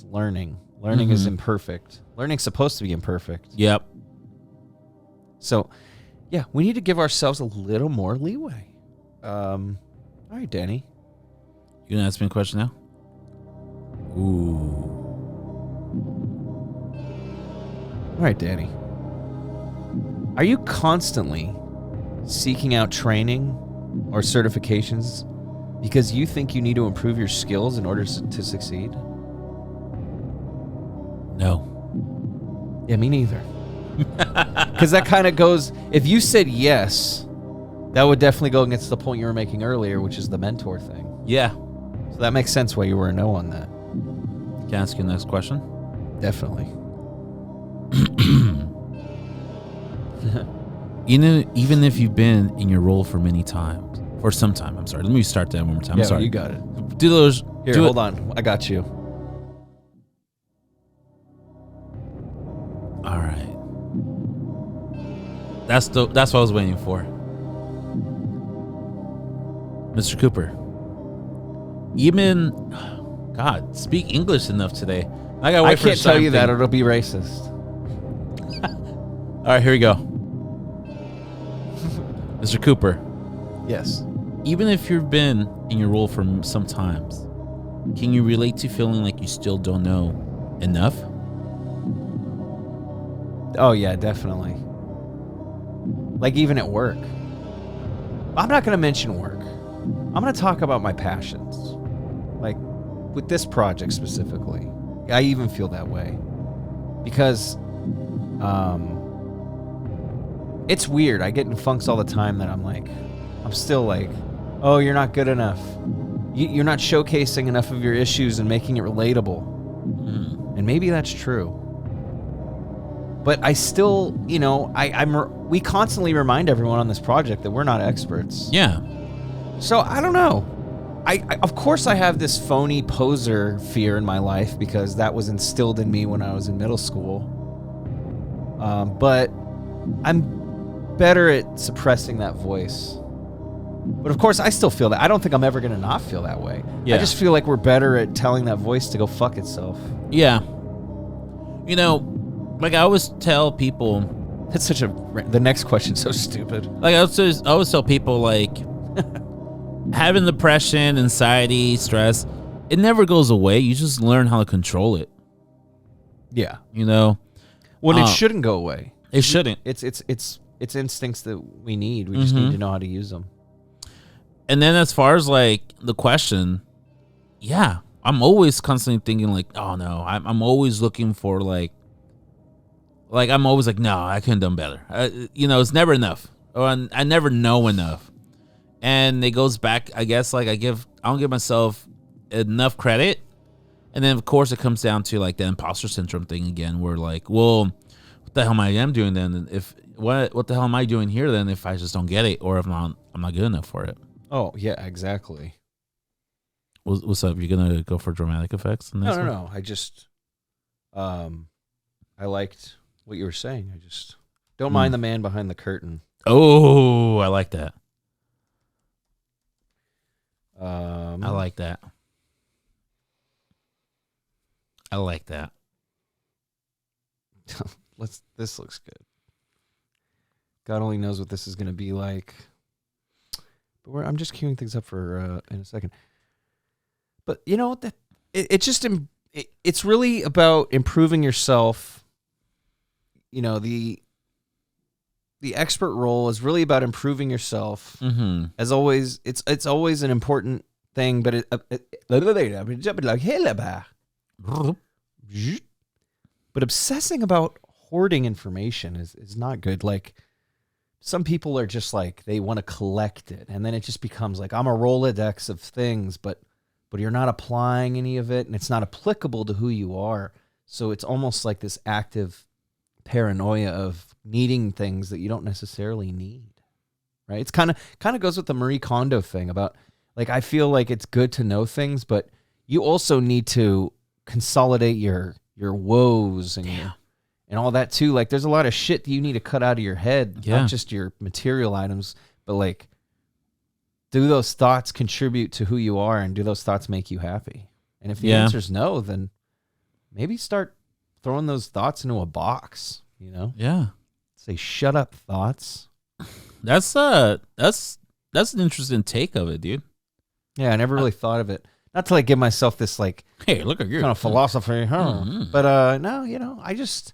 learning. Learning is imperfect. Learning's supposed to be imperfect. Yep. So, yeah, we need to give ourselves a little more leeway. All right, Danny. You gonna ask me a question now? Ooh. All right, Danny. Are you constantly seeking out training or certifications because you think you need to improve your skills in order to succeed? No. Yeah, me neither. Because that kind of goes, if you said yes, that would definitely go against the point you were making earlier, which is the mentor thing. Yeah. So that makes sense why you were a no on that. Can I ask you the next question? Definitely. Even if you've been in your role for many times, or some time, I'm sorry. Let me start that one more time. Yeah, I'm sorry. you got it. Do those. Here, hold on. I got you. All right. That's what I was waiting for. Mr. Cooper. God, speak English enough today. I can't tell you that. It'll be racist. All right, here we go. Mr. Cooper. Yes. Even if you've been in your role for some times, can you relate to feeling like you still don't know enough? Oh, yeah, definitely. Like even at work. I'm not going to mention work. I'm going to talk about my passions. Like with this project specifically. I even feel that way. Because it's weird. I get in funks all the time that I'm still like, oh, you're not good enough. You're not showcasing enough of your issues and making it relatable. And maybe that's true. But I still, we constantly remind everyone on this project that we're not experts. Yeah. So I don't know. I of course I have this phony poser fear in my life because that was instilled in me when I was in middle school. But I'm better at suppressing that voice. But of course I still feel that. I don't think I'm ever going to not feel that way. Yeah. I just feel like we're better at telling that voice to go fuck itself. Yeah. Like I always tell people, That's the next question's so stupid. like I always tell people, like, having depression, anxiety, stress, it never goes away. You just learn how to control it. Yeah. Well, It shouldn't go away. It shouldn't. It's instincts that we need. We just need to know how to use them. And then as far as like the question, yeah, I'm always constantly thinking like, oh no, I'm always looking for like I'm always like, no, I could have done better. It's never enough. Or I never know enough. And it goes back, I guess, like I don't give myself enough credit. And then of course it comes down to like the imposter syndrome thing again, where like, well, what the hell am I doing then? If what the hell am I doing here then if I just don't get it, or if I'm not good enough for it? Oh yeah, exactly. What's up? You gonna go for dramatic effects? No. I just, I liked what you were saying. I just don't mind the man behind the curtain. Oh, I like that. I like that. I like that. This looks good. God only knows what this is going to be like. But I'm just queuing things up for in a second. But it's really about improving yourself. The expert role is really about improving yourself. Mm-hmm. As always, it's always an important thing. But but obsessing about hoarding information is not good. Like some people are just like they want to collect it, and then it just becomes like I'm a Rolodex of things, but you're not applying any of it, and it's not applicable to who you are. So it's almost like this active paranoia of needing things that you don't necessarily need, right? It's kind of goes with the Marie Kondo thing about like I feel like it's good to know things, but you also need to consolidate your woes and all that too. Like there's a lot of shit that you need to cut out of your head, not just your material items, but like do those thoughts contribute to who you are, and do those thoughts make you happy? And if the answer is no, then maybe start throwing those thoughts into a box, Yeah. Say, shut up, thoughts. That's an interesting take of it, dude. Yeah, I never really thought of it. Not to like give myself this like, hey, look at you kind of philosophy, But no, I just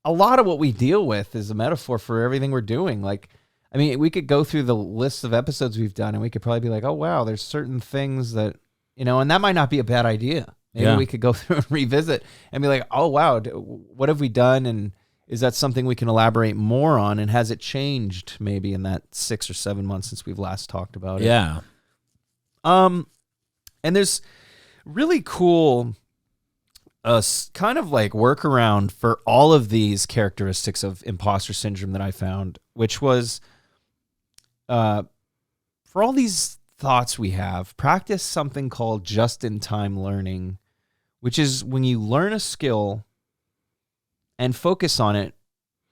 a lot of what we deal with is a metaphor for everything we're doing. Like, I mean, we could go through the list of episodes we've done, and we could probably be like, oh wow, there's certain things that and that might not be a bad idea. Maybe we could go through and revisit and be like, oh wow, what have we done, and is that something we can elaborate more on, and has it changed maybe in that 6 or 7 months since we've last talked about it? Yeah. And there's really cool kind of like workaround for all of these characteristics of imposter syndrome that I found, which was for all these thoughts we have, practice something called just-in-time learning, which is when you learn a skill and focus on it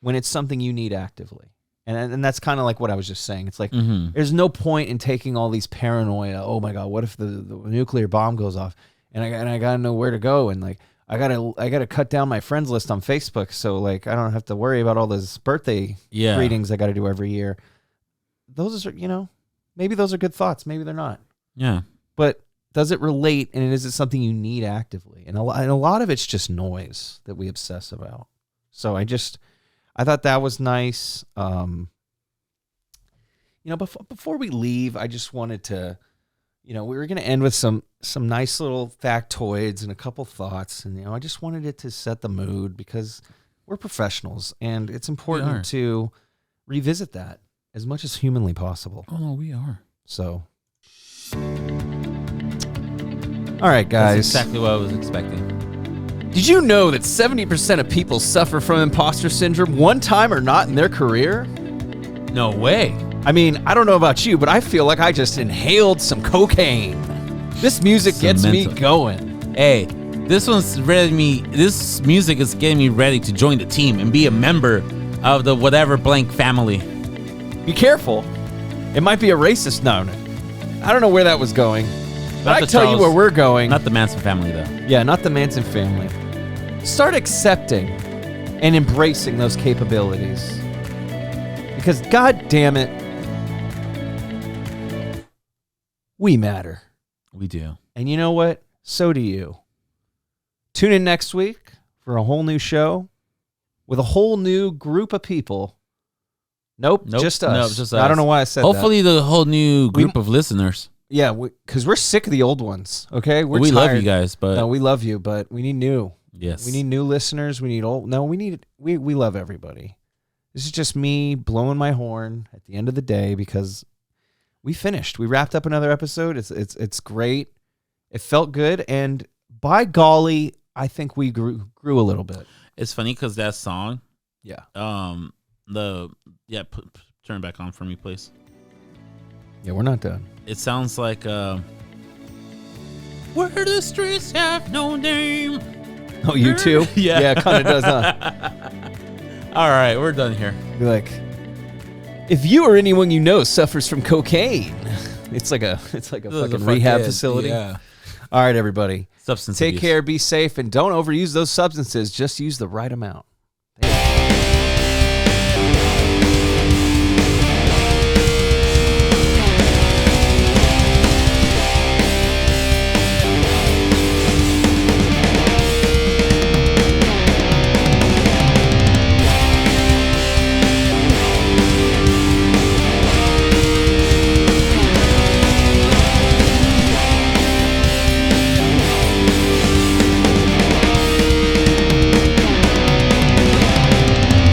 when it's something you need actively. And that's kind of like what I was just saying. It's like there's no point in taking all these paranoia. Oh my God, what if the nuclear bomb goes off? And I gotta know where to go. And like I gotta cut down my friends list on Facebook so like I don't have to worry about all those birthday greetings I gotta do every year. Those are maybe those are good thoughts. Maybe they're not. Yeah. But does it relate? And is it something you need actively? And a lot of it's just noise that we obsess about. So I thought that was nice. You know, before we leave, I just wanted to, you know, we were going to end with some nice little factoids and a couple thoughts. And, you know, I just wanted it to set the mood because we're professionals and it's important to revisit that as much as humanly possible. Oh, no, we are. So, all right, guys. That's exactly what I was expecting. Did you know that 70% of people suffer from imposter syndrome one time or not in their career? No way. I mean, I don't know about you, but I feel like I just inhaled some cocaine. This music gets me going. Hey, this music is getting me ready to join the team and be a member of the whatever blank family. Be careful. It might be a racist noun. I don't know where that was going. But I tell you where we're going. Not the Manson family, though. Yeah, not the Manson family. Start accepting and embracing those capabilities. Because, God damn it, we matter. We do. And you know what? So do you. Tune in next week for a whole new show with a whole new group of people. Nope, just us. Nope, just us. I don't know why I said Hopefully the whole new group of listeners. Yeah, because we're sick of the old ones, okay? We love you guys, but... No, we love you, but we need new. Yes. We need new listeners. We need old... No, we love everybody. This is just me blowing my horn at the end of the day because we finished. We wrapped up another episode. It's great. It felt good, and by golly, I think we grew a little bit. It's funny because that song... Yeah. Turn it back on for me, please. Yeah, we're not done. It sounds like where the streets have no name. Oh, you too? Yeah, it kind of does, huh? All right, we're done here. Be like, if you or anyone you know suffers from cocaine, it's like a fucking rehab facility. Yeah. All right, everybody. Substance Take abuse. care, be safe, and don't overuse those substances. Just use the right amount. Thank you.